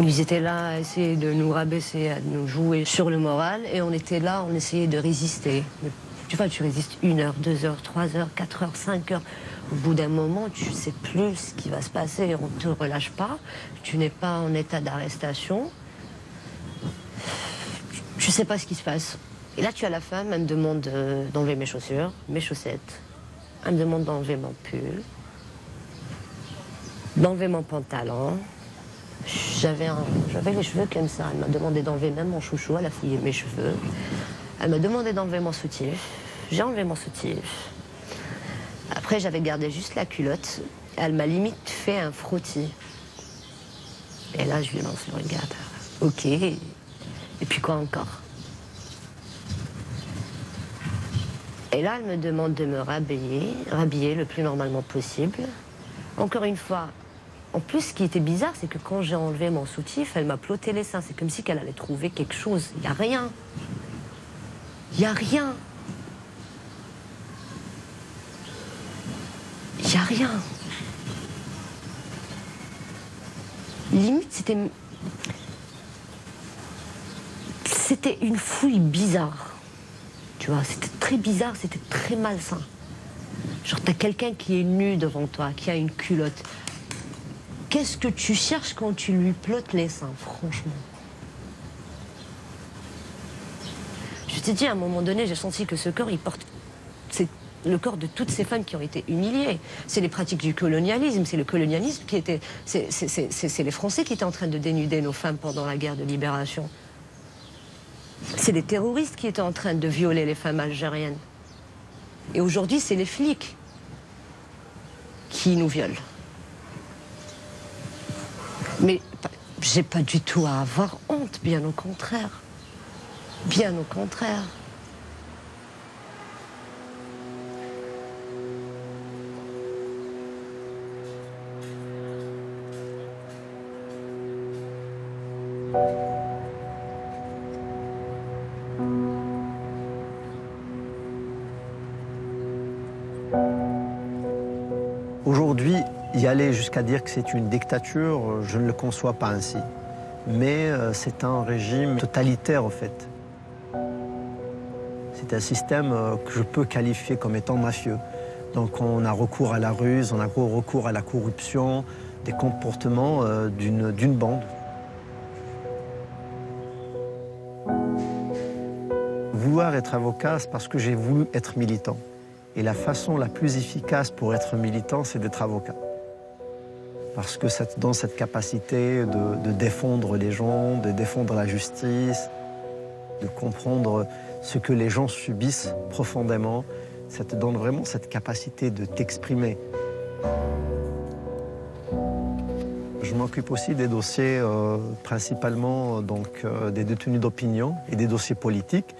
Ils étaient là à essayer de nous rabaisser, à nous jouer sur le moral. Et on était là, on essayait de résister. Mais, tu vois, tu résistes 1 heure, 2 heures, 3 heures, 4 heures, 5 heures. Au bout d'un moment, tu ne sais plus ce qui va se passer. On ne te relâche pas. Tu n'es pas en état d'arrestation. Tu ne sais pas ce qui se passe. Et là, tu as la femme, elle me demande d'enlever mes chaussures, mes chaussettes. Elle me demande d'enlever mon pull, d'enlever mon pantalon. J'avais les cheveux comme ça. Elle m'a demandé d'enlever même mon chouchou, elle a fouillé mes cheveux. Elle m'a demandé d'enlever mon soutif. J'ai enlevé mon soutif. Après, j'avais gardé juste la culotte. Elle m'a limite fait un frottis. Et là, je lui lance le regard. Ok. Et puis quoi encore? Et là, elle me demande de me rhabiller le plus normalement possible. Encore une fois, en plus, ce qui était bizarre, c'est que quand j'ai enlevé mon soutif, elle m'a ploté les seins. C'est comme si qu'elle allait trouver quelque chose. Il n'y a rien. Il n'y a rien. Il n'y a rien. Limite, c'était une fouille bizarre. Tu vois, c'était très bizarre, c'était très malsain. Genre, t'as quelqu'un qui est nu devant toi, qui a une culotte. Qu'est-ce que tu cherches quand tu lui plottes les seins, franchement? Je t'ai dit, à un moment donné, j'ai senti que ce corps, il porte... C'est le corps de toutes ces femmes qui ont été humiliées. C'est les pratiques du colonialisme, c'est le colonialisme qui était... C'est les Français qui étaient en train de dénuder nos femmes pendant la guerre de libération. C'est les terroristes qui étaient en train de violer les femmes algériennes. Et aujourd'hui, c'est les flics qui nous violent. Mais j'ai pas du tout à avoir honte, bien au contraire. Bien au contraire. Aujourd'hui, y aller jusqu'à dire que c'est une dictature, je ne le conçois pas ainsi. Mais c'est un régime totalitaire, en fait. C'est un système que je peux qualifier comme étant mafieux. Donc on a recours à la ruse, on a recours à la corruption, des comportements d'une bande. Vouloir être avocat, c'est parce que j'ai voulu être militant. Et la façon la plus efficace pour être militant, c'est d'être avocat. Parce que ça te donne cette capacité de défendre les gens, de défendre la justice, de comprendre ce que les gens subissent profondément. Ça te donne vraiment cette capacité de t'exprimer. Je m'occupe aussi des dossiers principalement des détenus d'opinion et des dossiers politiques.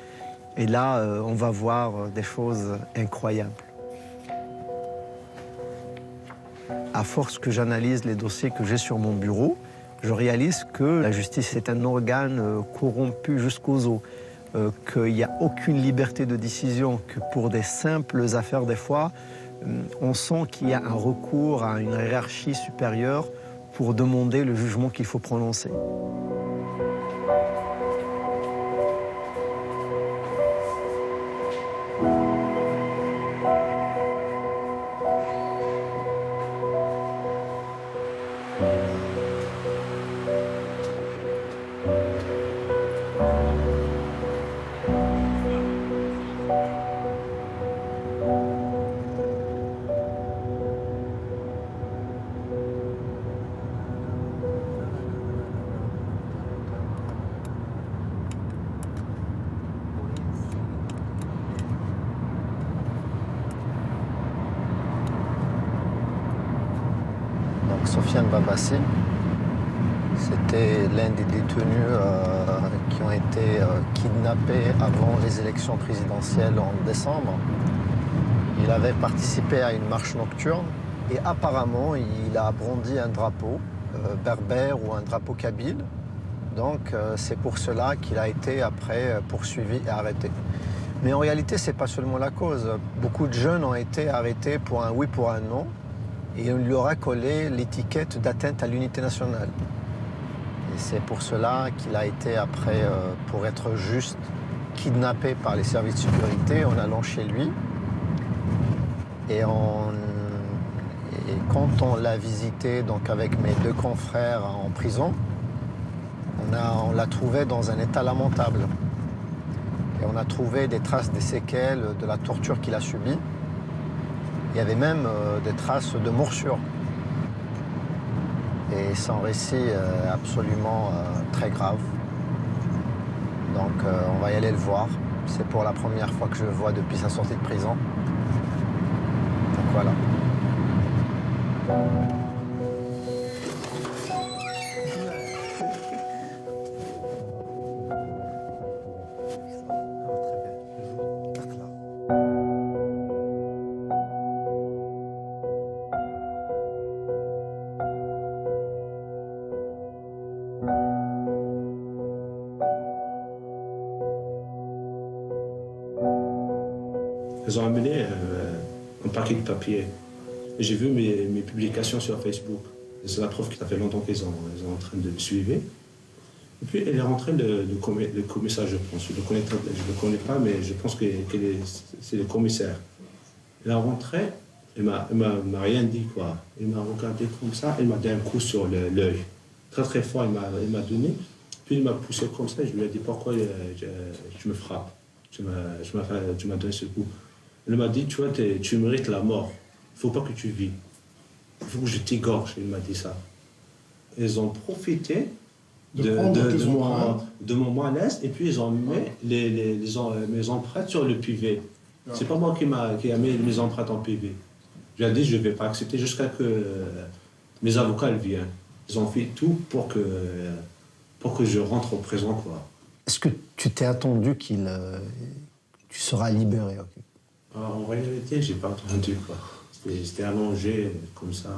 Et là, on va voir des choses incroyables. À force que j'analyse les dossiers que j'ai sur mon bureau, je réalise que la justice est un organe corrompu jusqu'aux os, qu'il n'y a aucune liberté de décision, que pour des simples affaires, des fois, on sent qu'il y a un recours à une hiérarchie supérieure pour demander le jugement qu'il faut prononcer. Sofiane Babassi, c'était l'un des détenus qui ont été kidnappés avant les élections présidentielles en décembre. Il avait participé à une marche nocturne et apparemment il a brandi un drapeau berbère ou un drapeau kabyle. Donc c'est pour cela qu'il a été après poursuivi et arrêté. Mais en réalité, ce n'est pas seulement la cause. Beaucoup de jeunes ont été arrêtés pour un oui, pour un non. Et on lui aura collé l'étiquette d'atteinte à l'unité nationale. Et c'est pour cela qu'il a été après, pour être juste, kidnappé par les services de sécurité en allant chez lui. Et quand on l'a visité donc avec mes deux confrères en prison, on l'a trouvé dans un état lamentable. Et on a trouvé des traces des séquelles de la torture qu'il a subie. Il y avait même des traces de morsures. Et c'est un récit absolument très grave. Donc on va y aller le voir. C'est pour la première fois que je le vois depuis sa sortie de prison. Donc voilà. Ils ont amené un paquet de papier. J'ai vu mes publications sur Facebook. C'est la preuve que ça fait longtemps qu'ils sont en train de me suivre. Et puis, elle est rentrée, le commissaire, je pense. Je ne le connais pas, mais je pense que c'est le commissaire. Elle est rentrée Il m'a rien dit, quoi. Il m'a regardé comme ça, il m'a donné un coup sur l'œil. Très très fort, il m'a donné. Puis il m'a poussé comme ça, je lui ai dit pourquoi tu me frappes. Tu m'as donné ce coup. Il m'a dit, tu vois, tu mérites la mort. Il ne faut pas que tu vis. Il faut que je t'égorge, il m'a dit ça. Ils ont profité de mon malaise et puis ils ont mis mes empreintes sur le PV. C'est pas moi qui a mis mes empreintes en PV. Je lui ai dit, je ne vais pas accepter jusqu'à que mes avocats viennent. Ils ont fait tout pour que je rentre en prison, quoi. Est-ce que tu t'es attendu tu seras libéré? En réalité, j'ai pas attendu, quoi. C'était allongé comme ça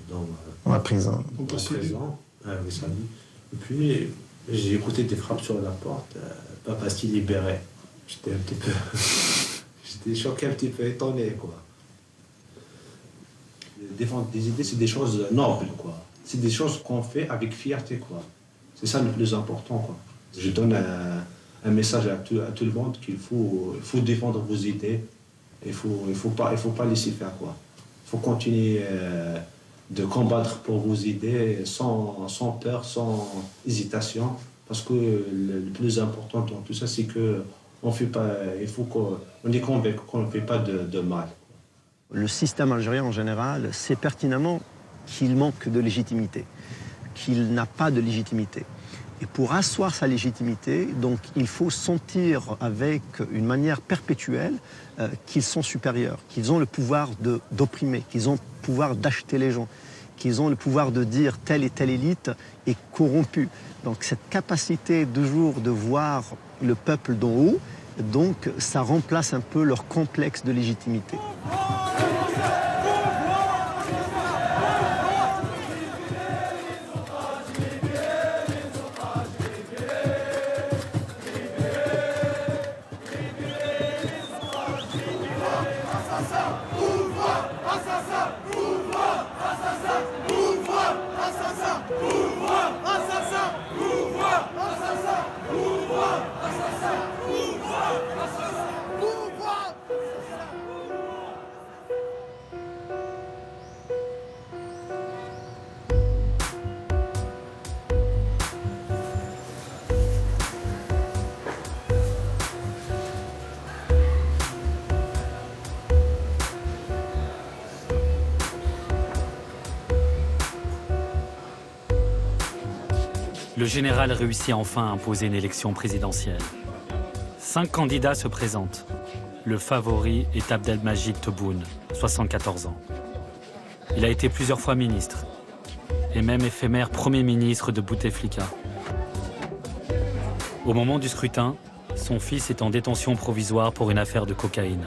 dans la prison. Et puis j'ai écouté des frappes sur la porte, papa s'est libéré. J'étais un petit peu, j'étais choqué, un petit peu étonné, quoi. Défendre des idées, c'est des choses nobles, quoi. C'est des choses qu'on fait avec fierté, quoi. C'est ça le plus important, quoi. Je donne un message à tout le monde qu'il faut défendre vos idées. Il faut pas laisser faire, quoi. Il faut continuer de combattre pour vos idées sans peur, sans hésitation, parce que le plus important dans tout ça, c'est que on est convaincu qu'on ne fait pas de mal. Le système algérien en général sait pertinemment qu'il manque de légitimité, qu'il n'a pas de légitimité. Et pour asseoir sa légitimité, donc, il faut sentir avec une manière perpétuelle qu'ils sont supérieurs, qu'ils ont le pouvoir d'opprimer, qu'ils ont le pouvoir d'acheter les gens, qu'ils ont le pouvoir de dire telle et telle élite est corrompue. Donc cette capacité toujours de voir le peuple d'en haut, donc ça remplace un peu leur complexe de légitimité. Le général réussit enfin à imposer une élection présidentielle. 5 candidats se présentent. Le favori est Abdelmajid Tebboune, 74 ans. Il a été plusieurs fois ministre, et même éphémère Premier ministre de Bouteflika. Au moment du scrutin, son fils est en détention provisoire pour une affaire de cocaïne.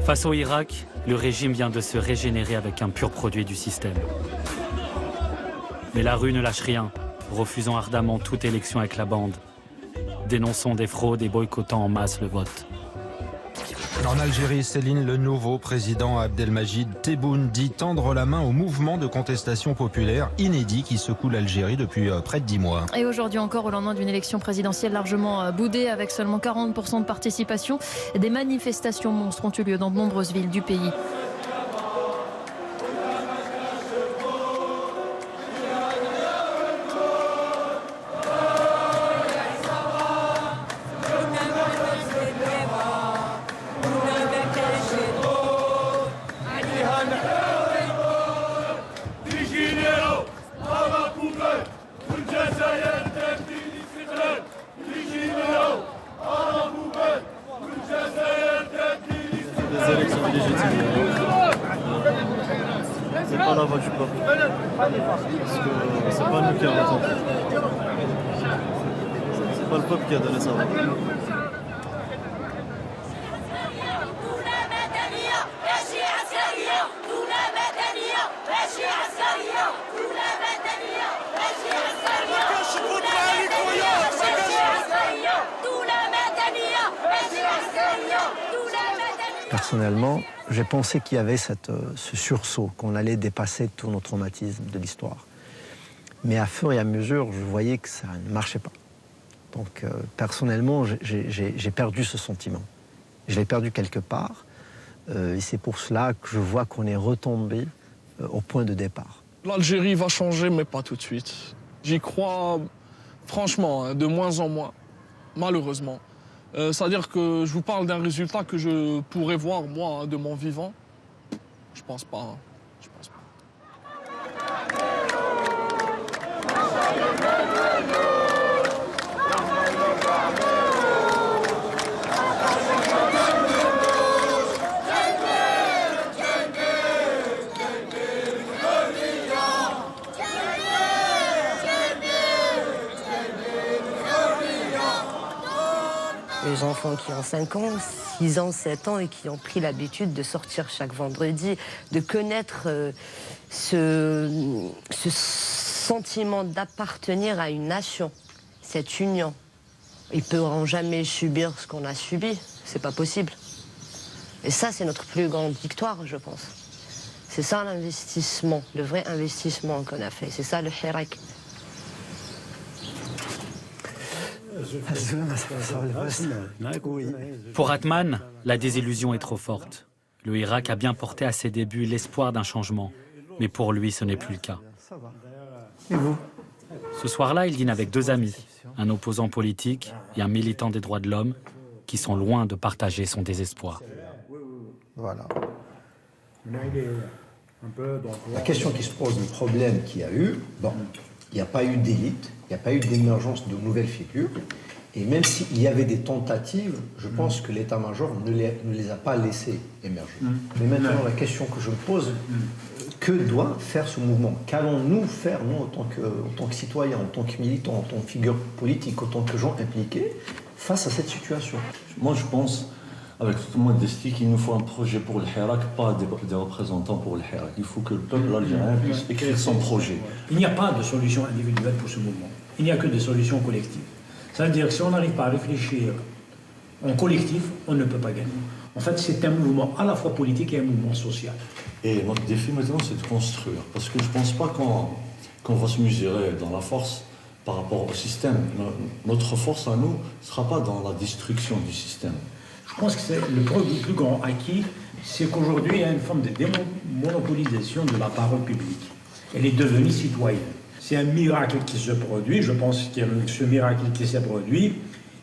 Face au Irak, le régime vient de se régénérer avec un pur produit du système. Mais la rue ne lâche rien, refusant ardemment toute élection avec la bande, dénonçant des fraudes et boycottant en masse le vote. En Algérie, Céline, le nouveau président Abdelmajid Tebboune dit tendre la main au mouvement de contestation populaire inédit qui secoue l'Algérie depuis près de 10 mois. Et aujourd'hui encore, au lendemain d'une élection présidentielle largement boudée avec seulement 40% de participation, des manifestations monstres ont eu lieu dans de nombreuses villes du pays. C'est pas la voix du peuple. Parce que c'est pas nous qui avons tenté. C'est pas le peuple qui a donné sa voix. Personnellement, j'ai pensé qu'il y avait ce sursaut, qu'on allait dépasser tous nos traumatismes de l'histoire. Mais à fur et à mesure, je voyais que ça ne marchait pas. Donc personnellement, j'ai perdu ce sentiment. Je l'ai perdu quelque part. Et c'est pour cela que je vois qu'on est retombé au point de départ. L'Algérie va changer, mais pas tout de suite. J'y crois, franchement, de moins en moins, malheureusement. C'est-à-dire que je vous parle d'un résultat que je pourrais voir, moi, de mon vivant. Je pense pas. Hein. Je pense pas. Les enfants qui ont 5 ans, 6 ans, 7 ans et qui ont pris l'habitude de sortir chaque vendredi, de connaître ce sentiment d'appartenir à une nation, cette union. Ils ne pourront jamais subir ce qu'on a subi, c'est pas possible. Et ça, c'est notre plus grande victoire, je pense. C'est ça l'investissement, le vrai investissement qu'on a fait. C'est ça le hirak. Pour Atman, la désillusion est trop forte. Le Hirak a bien porté à ses débuts l'espoir d'un changement, mais pour lui, ce n'est plus le cas. Et vous? Ce soir-là, il dîne avec 2 amis, un opposant politique et un militant des droits de l'homme, qui sont loin de partager son désespoir. Voilà. La question qui se pose, le problème qu'il y a eu, bon, il n'y a pas eu d'élite, il n'y a pas eu d'émergence de nouvelles figures. Et même s'il y avait des tentatives, je pense que l'état-major ne les a pas laissées émerger. Mais maintenant, la question que je me pose, que doit faire ce mouvement? Qu'allons-nous faire, nous, en tant que citoyens, en tant que militants, en tant que figures politiques, en tant que gens impliqués, face à cette situation? Moi, je pense, avec toute modestie, qu'il nous faut un projet pour le Hirak, pas des représentants pour le Hirak. Il faut que le peuple algérien puisse écrire son projet. Il n'y a pas de solution individuelle pour ce mouvement. Il n'y a que des solutions collectives. Ça veut dire que si on n'arrive pas à réfléchir en collectif, on ne peut pas gagner. En fait, c'est un mouvement à la fois politique et un mouvement social. Et notre défi maintenant, c'est de construire. Parce que je ne pense pas qu'on va se mesurer dans la force par rapport au système. Notre force à nous ne sera pas dans la destruction du système. Je pense que c'est le plus grand acquis, c'est qu'aujourd'hui, il y a une forme de démonopolisation de la parole publique. Elle est devenue citoyenne. C'est un miracle qui se produit. Je pense qu'il y a ce miracle qui s'est produit.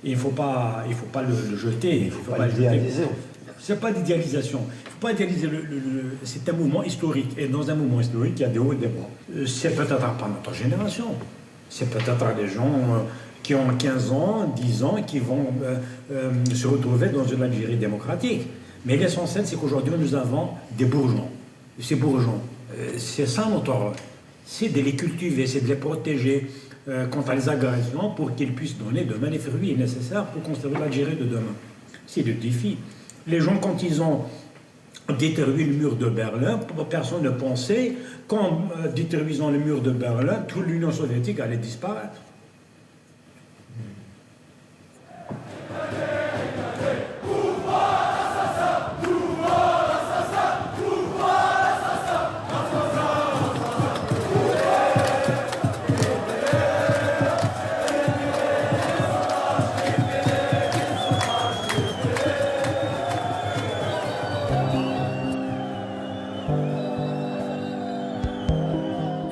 Et il ne faut pas le jeter. Il ne faut pas l'idéaliser. Ce n'est pas d'idéalisation. Il ne faut pas idéaliser. C'est un mouvement historique. Et dans un mouvement historique, il y a des hauts et des bas. C'est peut-être pas notre génération. C'est peut-être des gens qui ont 15 ans, 10 ans, qui vont se retrouver dans une Algérie démocratique. Mais l'essentiel, c'est qu'aujourd'hui, nous avons des bourgeons. Et ces bourgeons, c'est ça notre rôle. C'est de les cultiver, c'est de les protéger contre les agressions pour qu'ils puissent donner demain les fruits nécessaires pour construire l'Algérie de demain. C'est le défi. Les gens, quand ils ont détruit le mur de Berlin, personne ne pensait qu'en détruisant le mur de Berlin, toute l'Union soviétique allait disparaître.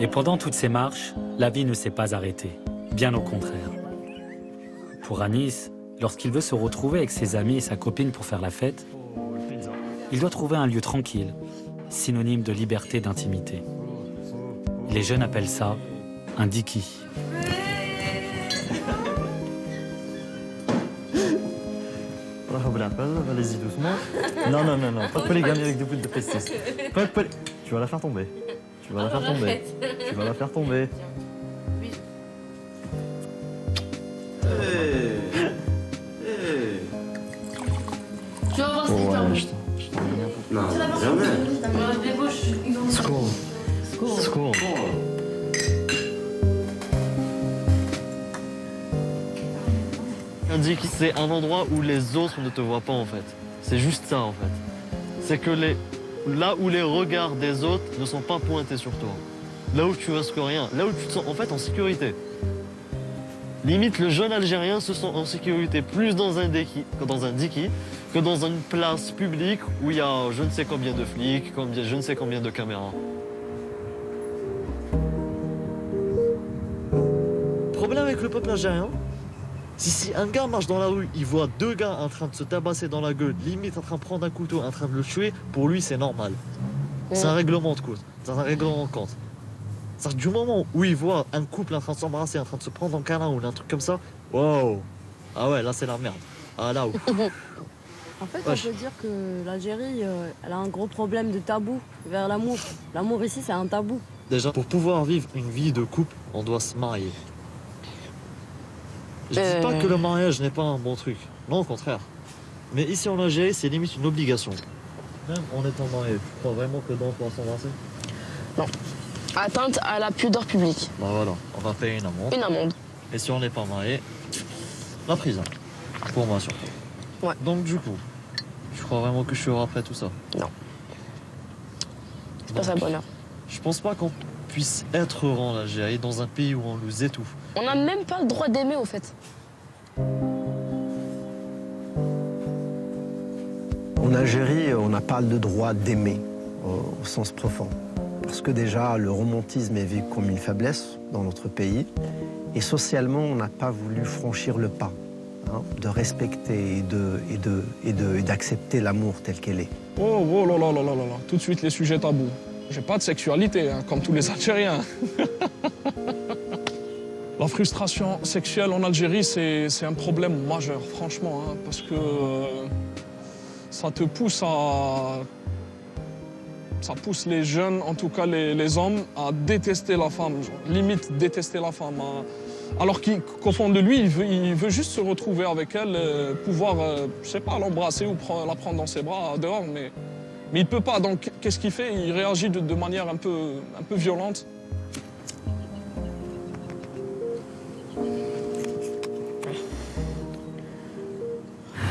Et pendant toutes ces marches, la vie ne s'est pas arrêtée, bien au contraire. Pour Anis, lorsqu'il veut se retrouver avec ses amis et sa copine pour faire la fête, il doit trouver un lieu tranquille, synonyme de liberté et d'intimité. Les jeunes appellent ça un diki. Allez-y doucement. Non, pas de polygamie avec des boules de pestis. Pas de Tu vas la faire tomber. Tu vas la faire tomber. Tu vas la faire tomber. Tu vas voir ce que Non, jamais. Secours. C'est un endroit où les autres ne te voient pas en fait. C'est juste ça en fait. C'est que là où les regards des autres ne sont pas pointés sur toi. Là où tu risques rien. Là où tu te sens en fait en sécurité. Limite, le jeune Algérien se sent en sécurité plus dans un diki que dans une place publique où il y a je ne sais combien de flics, je ne sais combien de caméras. Le problème avec le peuple algérien, si un gars marche dans la rue, il voit deux gars en train de se tabasser dans la gueule, limite en train de prendre un couteau, en train de le tuer, pour lui c'est normal. C'est un règlement de compte. C'est un règlement de compte. C'est-à-dire du moment où il voit un couple en train de s'embrasser, en train de se prendre en câlin ou un truc comme ça, wow. Ah ouais, là c'est la merde. Ah là, En fait, on peut dire que l'Algérie, elle a un gros problème de tabou vers l'amour. L'amour ici, c'est un tabou. Déjà, pour pouvoir vivre une vie de couple, on doit se marier. Je dis pas que le mariage n'est pas un bon truc. Non, au contraire. Mais ici en Algérie, c'est limite une obligation. Même en étant marié, tu crois vraiment que dans pour s'embrasser? Non. Atteinte à la pudeur publique. Bah voilà, on va payer une amende. Une amende. Et si on n'est pas marié, la prison. Pour moi surtout. Ouais. Donc du coup, tu crois vraiment que je suis après tout ça? Non. C'est pas ça le bonheur. Je pense pas qu'on puisse être heureux en Algérie, dans un pays où on nous étouffe. On n'a même pas le droit d'aimer au fait. En Algérie, on n'a pas le droit d'aimer au sens profond. Parce que déjà, le romantisme est vu comme une faiblesse dans notre pays. Et socialement, on n'a pas voulu franchir le pas de respecter et d'accepter l'amour tel qu'elle est. Oh là là là là là là, tout de suite les sujets tabous. J'ai pas de sexualité, comme tous les Algériens. La frustration sexuelle en Algérie, c'est un problème majeur, franchement, parce que ça te pousse à... Ça pousse les jeunes, en tout cas les hommes, à détester la femme, limite détester la femme. Alors qu'au fond de lui, il veut juste se retrouver avec elle, pouvoir, je sais pas, l'embrasser ou la prendre dans ses bras dehors, mais il peut pas. Donc qu'est-ce qu'il fait? Il réagit de manière un peu violente.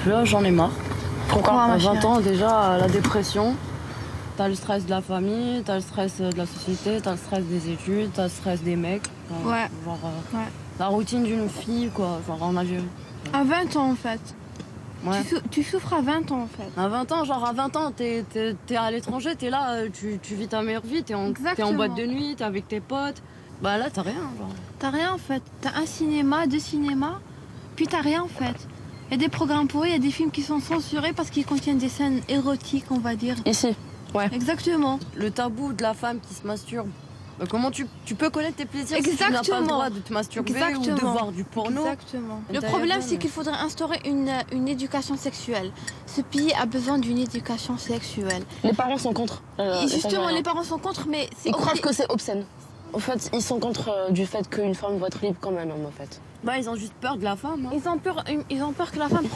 Là, j'en ai marre. Pourquoi? À 20 ans, déjà, la dépression. T'as le stress de la famille, t'as le stress de la société, t'as le stress des études, t'as le stress des mecs. Ouais. La routine d'une fille, quoi, genre en Algérie. À 20 ans, en fait. Ouais. Tu souffres à 20 ans, en fait. À 20 ans, genre à 20 ans, t'es à l'étranger, t'es là, tu vis ta meilleure vie, t'es en boîte de nuit, t'es avec tes potes. Bah là, t'as rien, genre. T'as rien, en fait. T'as un cinéma, 2 cinémas, puis t'as rien, en fait. Il y a des programmes pour eux, il y a des films qui sont censurés parce qu'ils contiennent des scènes érotiques, on va dire. Ici. Ouais. Exactement. Le tabou de la femme qui se masturbe. Comment tu peux connaître tes plaisirs si tu n'as pas le droit de te masturber ou de voir du porno? Exactement. Le problème, c'est qu'il faudrait instaurer une éducation sexuelle. Ce pays a besoin d'une éducation sexuelle. Les parents sont contre. Justement, les parents sont contre, mais... Ils croient que c'est obscène. En fait, ils sont contre du fait qu'une femme doit être libre comme un homme, en fait. Bah, ils ont juste peur de la femme. Hein. Ils ont peur que la femme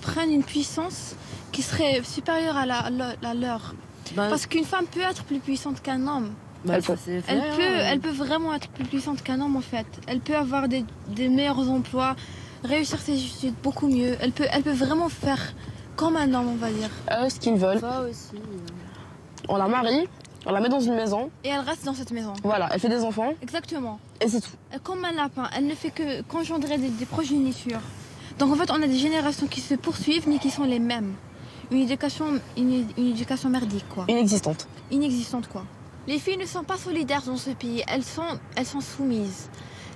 prenne une puissance qui serait supérieure à la leur. Parce qu'une femme peut être plus puissante qu'un homme. Elle peut vraiment être plus puissante qu'un homme, en fait. Elle peut avoir des meilleurs emplois, réussir ses études beaucoup mieux. Elle peut vraiment faire comme un homme, on va dire. Ce qu'ils veulent. Ça aussi. On la marie, on la met dans une maison. Et elle reste dans cette maison. Voilà, elle fait des enfants. Exactement. Et c'est tout. Comme un lapin, elle ne fait que qu'engendrer des progénitures. Donc en fait, on a des générations qui se poursuivent, mais qui sont les mêmes. Une éducation merdique, quoi. Inexistante. Inexistante, quoi. Les filles ne sont pas solidaires dans ce pays. Elles sont soumises.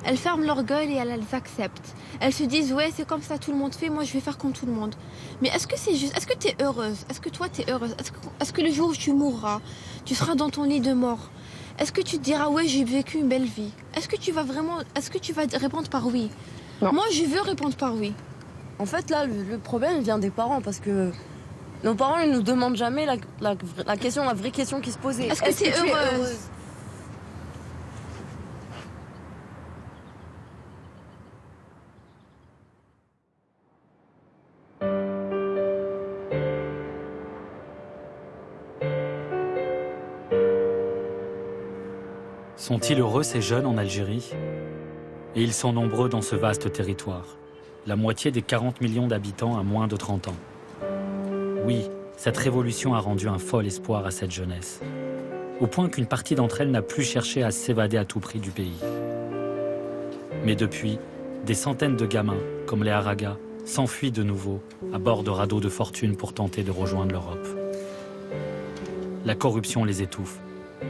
Elles ferment leur gueule et elles acceptent. Elles se disent, ouais, c'est comme ça, tout le monde fait, moi je vais faire comme tout le monde. Mais est-ce que c'est juste? Est-ce que tu es heureuse? Est-ce que toi tu es heureuse? Est-ce que le jour où tu mourras, tu seras dans ton lit de mort? Est-ce que tu te diras, ouais, j'ai vécu une belle vie? Est-ce que tu vas répondre par oui? Non. Moi, je veux répondre par oui. En fait, là, le problème vient des parents parce que nos parents ne nous demandent jamais la vraie question qui se posait. Est-ce que tu es heureuse? Sont-ils heureux ces jeunes en Algérie? Et ils sont nombreux dans ce vaste territoire. La moitié des 40 millions d'habitants a moins de 30 ans. Oui, cette révolution a rendu un fol espoir à cette jeunesse. Au point qu'une partie d'entre elles n'a plus cherché à s'évader à tout prix du pays. Mais depuis, des centaines de gamins, comme les Haragas, s'enfuient de nouveau à bord de radeaux de fortune pour tenter de rejoindre l'Europe. La corruption les étouffe,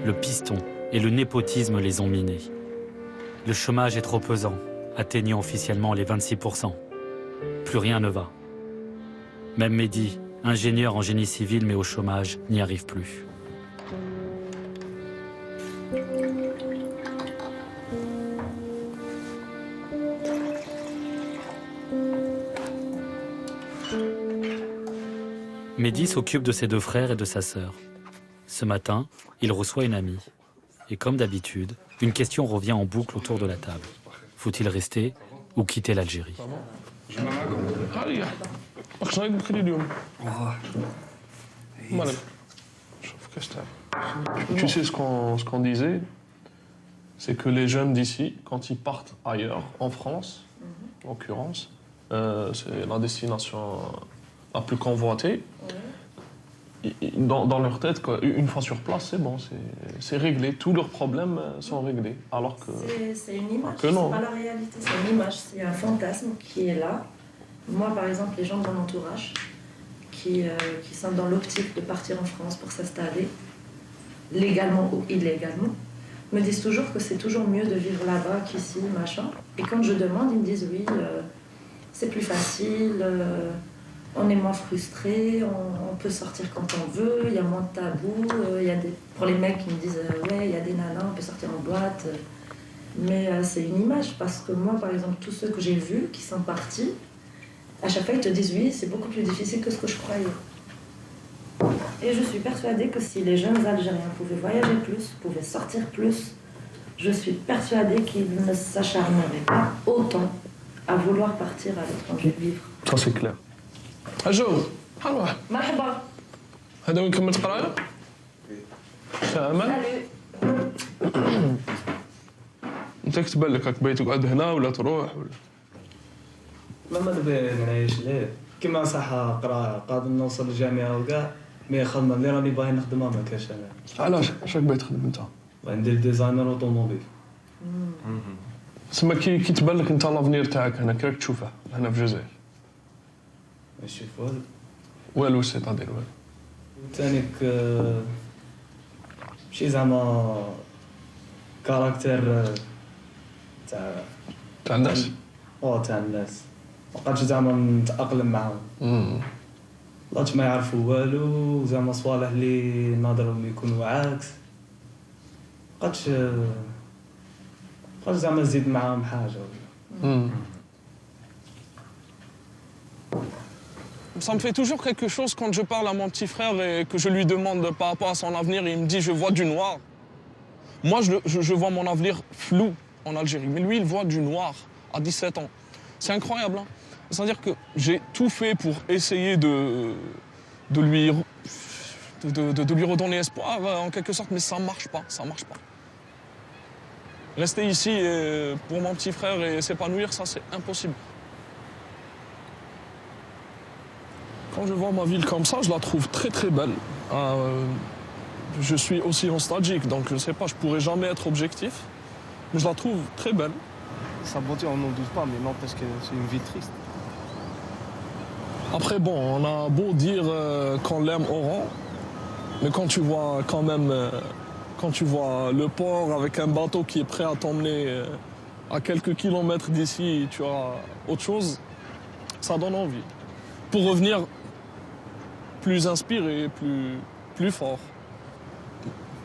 le piston et le népotisme les ont minés. Le chômage est trop pesant, atteignant officiellement les 26%. Plus rien ne va. Même Mehdi, ingénieur en génie civil mais au chômage, n'y arrive plus. Mehdi s'occupe de ses 2 frères et de sa sœur. Ce matin, il reçoit une amie. Et comme d'habitude, une question revient en boucle autour de la table. Faut-il rester ou quitter l'Algérie? Tu sais ce qu'on disait, c'est que les jeunes d'ici, quand ils partent ailleurs, en France, en l'occurrence, c'est la destination la plus convoitée. Dans leur tête, une fois sur place, c'est bon, c'est réglé. Tous leurs problèmes sont réglés. Alors que c'est une image, c'est pas la réalité, c'est une image, c'est un fantasme qui est là. Moi, par exemple, les gens de mon entourage qui sont dans l'optique de partir en France pour s'installer, légalement ou illégalement, me disent toujours que c'est toujours mieux de vivre là-bas qu'ici, machin. Et quand je demande, ils me disent oui, c'est plus facile. On est moins frustré, on peut sortir quand on veut, il y a moins de tabous. Pour les mecs qui me disent ouais, il y a des nanas, on peut sortir en boîte. Mais c'est une image parce que moi, par exemple, tous ceux que j'ai vus qui sont partis, à chaque fois ils te disent oui, c'est beaucoup plus difficile que ce que je croyais. Et je suis persuadée que si les jeunes Algériens pouvaient voyager plus, pouvaient sortir plus, je suis persuadée qu'ils ne s'acharneraient pas autant à vouloir partir à l'étranger vivre. Ça c'est clair. أجو حلوة مرحبا هذا وين كملت قراية؟ أمل؟ أنت كتبان لك راك باغي تقعد هنا ولا تروح ولا؟ ما دابا نعيش ليه كيما صح قرايه قادر نوصل للجامعة وكاع مي خدمة اللي راني باغي نخدمها ما كاش أنا. علاش؟ اش راك باغي تخدم أنت؟ ندير ديزاينر أوتوموبيل. تسمى كي تبان لك أنت لافنير تاعك هنا كي راك تشوفه هنا في الجزائر؟ نشوف والو. والو سيتادير والو. تانيك شي زعما كاركتير تاع الناس. تاع الناس. مابقاتش زعما نتأقلم معاهم. لاتش ما يعرفوا والو زعما صوالح اللي ناظرهم يكونوا عكس. مابقاتش زعما نزيد معاهم حاجة ولا. Ça me fait toujours quelque chose quand je parle à mon petit frère et que je lui demande par rapport à son avenir. Il me dit, je vois du noir. Moi, je vois mon avenir flou en Algérie. Mais lui, il voit du noir à 17 ans. C'est incroyable. Hein. C'est-à-dire que j'ai tout fait pour essayer de lui redonner espoir, en quelque sorte, mais ça ne marche pas. Ça marche pas. Rester ici pour mon petit frère et s'épanouir, ça, c'est impossible. Quand je vois ma ville comme ça, je la trouve très très belle. Je suis aussi nostalgique, donc je ne sais pas, je ne pourrais jamais être objectif, mais je la trouve très belle. Sa beauté, on n'en doute pas, mais non, parce que c'est une ville triste. Après, bon, on a beau dire qu'on l'aime au rang, mais quand tu vois quand même, quand tu vois le port avec un bateau qui est prêt à t'emmener à quelques kilomètres d'ici, tu as autre chose, ça donne envie. Pour revenir plus inspiré, plus fort.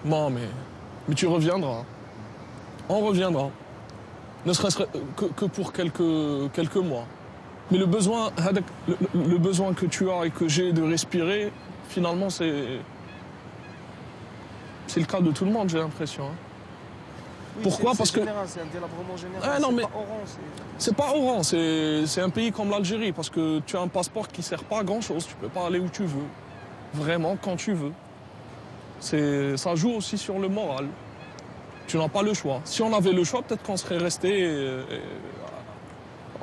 Non, mais tu reviendras. On reviendra. Ne serait-ce que pour quelques mois. Mais le besoin que tu as et que j'ai de respirer, finalement, c'est le cas de tout le monde, j'ai l'impression. Hein. Oui, pourquoi? Parce que c'est un délabrement général. Ah, non, mais pas Oran, c'est pas Oran, c'est un pays comme l'Algérie parce que tu as un passeport qui sert pas à grand chose. Tu peux pas aller où tu veux, vraiment quand tu veux. Ça joue aussi sur le moral. Tu n'as pas le choix. Si on avait le choix, peut-être qu'on serait resté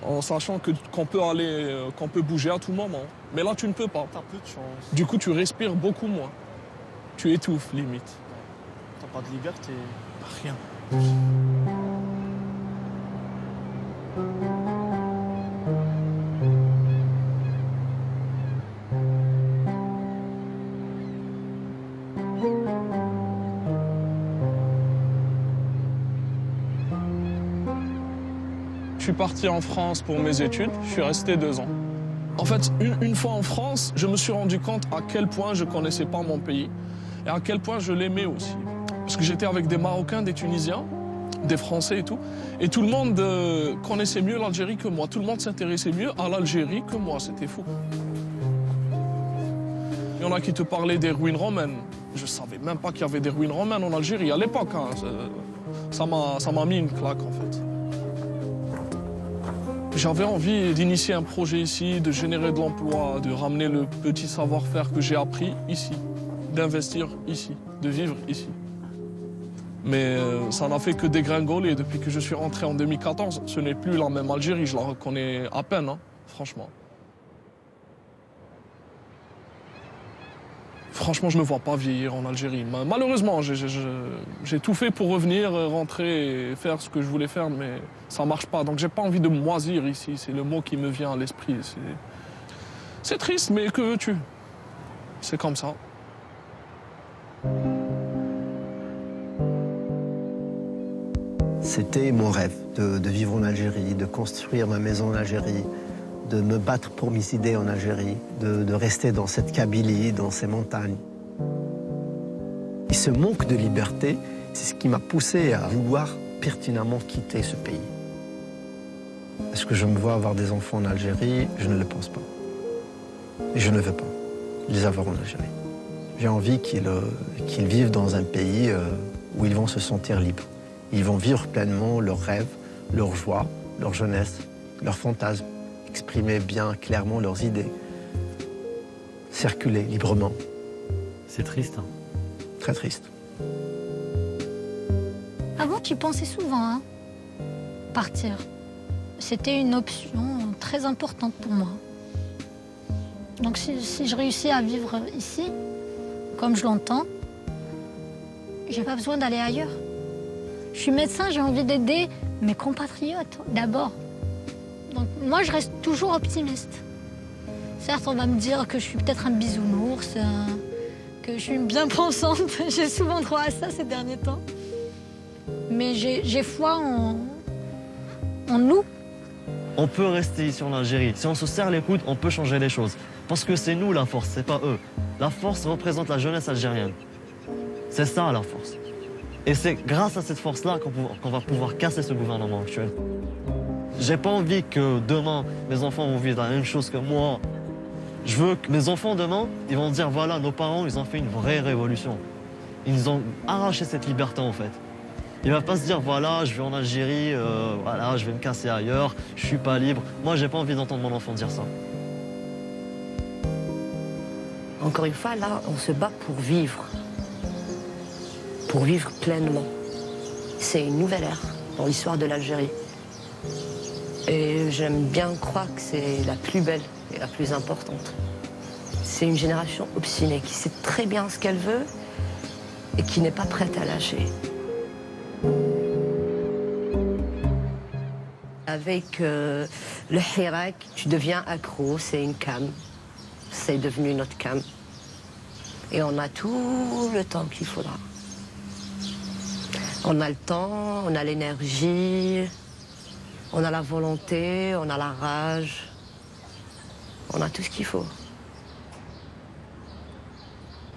en sachant qu'on peut aller, qu'on peut bouger à tout moment. Mais là, tu ne peux pas. T'as peu de chance. Du coup, tu respires beaucoup moins. Tu étouffes limite. T'as pas de liberté. Rien. suis parti en France pour mes études, je suis resté 2 ans. En fait, une fois en France, je me suis rendu compte à quel point je ne connaissais pas mon pays et à quel point je l'aimais aussi. Parce que j'étais avec des Marocains, des Tunisiens, des Français et tout le monde connaissait mieux l'Algérie que moi. Tout le monde s'intéressait mieux à l'Algérie que moi, c'était fou. Il y en a qui te parlaient des ruines romaines. Je ne savais même pas qu'il y avait des ruines romaines en Algérie à l'époque. Hein. Ça m'a mis une claque en fait. J'avais envie d'initier un projet ici, de générer de l'emploi, de ramener le petit savoir-faire que j'ai appris ici, d'investir ici, de vivre ici. Mais ça n'a fait que dégringoler depuis que je suis rentré en 2014. Ce n'est plus la même Algérie, je la reconnais à peine, hein, franchement. Franchement, je ne me vois pas vieillir en Algérie. Malheureusement, j'ai tout fait pour revenir, rentrer et faire ce que je voulais faire, mais ça ne marche pas. Donc j'ai pas envie de moisir ici, c'est le mot qui me vient à l'esprit. C'est triste, mais que veux-tu? C'est comme ça. C'était mon rêve de vivre en Algérie, de construire ma maison en Algérie, de me battre pour mes idées en Algérie, de rester dans cette Kabylie, dans ces montagnes. Et ce manque de liberté, c'est ce qui m'a poussé à vouloir pertinemment quitter ce pays. Est-ce que je me vois avoir des enfants en Algérie? Je ne le pense pas. Et je ne veux pas les avoir en Algérie. J'ai envie qu'ils vivent dans un pays où ils vont se sentir libres. Ils vont vivre pleinement leurs rêves, leurs joies, leur jeunesse, leurs fantasmes, exprimer bien clairement leurs idées, circuler librement. C'est triste. Hein. Très triste. Avant, tu pensais souvent, hein, partir. C'était une option très importante pour moi. Donc si je réussis à vivre ici, comme je l'entends, j'ai pas besoin d'aller ailleurs. Je suis médecin, j'ai envie d'aider mes compatriotes d'abord. Donc moi, je reste toujours optimiste. Certes, on va me dire que je suis peut-être un bisounours, que je suis bien pensante. J'ai souvent droit à ça ces derniers temps. Mais j'ai foi en nous. On peut rester ici en Algérie. Si on se serre les coudes, on peut changer les choses. Parce que c'est nous la force, c'est pas eux. La force représente la jeunesse algérienne. C'est ça la force. Et c'est grâce à cette force-là qu'on va pouvoir casser ce gouvernement actuel. J'ai pas envie que demain, mes enfants vont vivre la même chose que moi. Je veux que mes enfants demain, ils vont dire voilà, nos parents, ils ont fait une vraie révolution. Ils nous ont arraché cette liberté en fait. Il va pas se dire voilà, je vais en Algérie, voilà, je vais me casser ailleurs, je suis pas libre. Moi, j'ai pas envie d'entendre mon enfant dire ça. Encore une fois, là, on se bat pour vivre pleinement. C'est une nouvelle ère dans l'histoire de l'Algérie. Et j'aime bien croire que c'est la plus belle et la plus importante. C'est une génération obstinée qui sait très bien ce qu'elle veut et qui n'est pas prête à lâcher. Avec le Hirak, tu deviens accro, c'est une cam. C'est devenu notre cam. Et on a tout le temps qu'il faudra. On a le temps, on a l'énergie, on a la volonté, on a la rage. On a tout ce qu'il faut.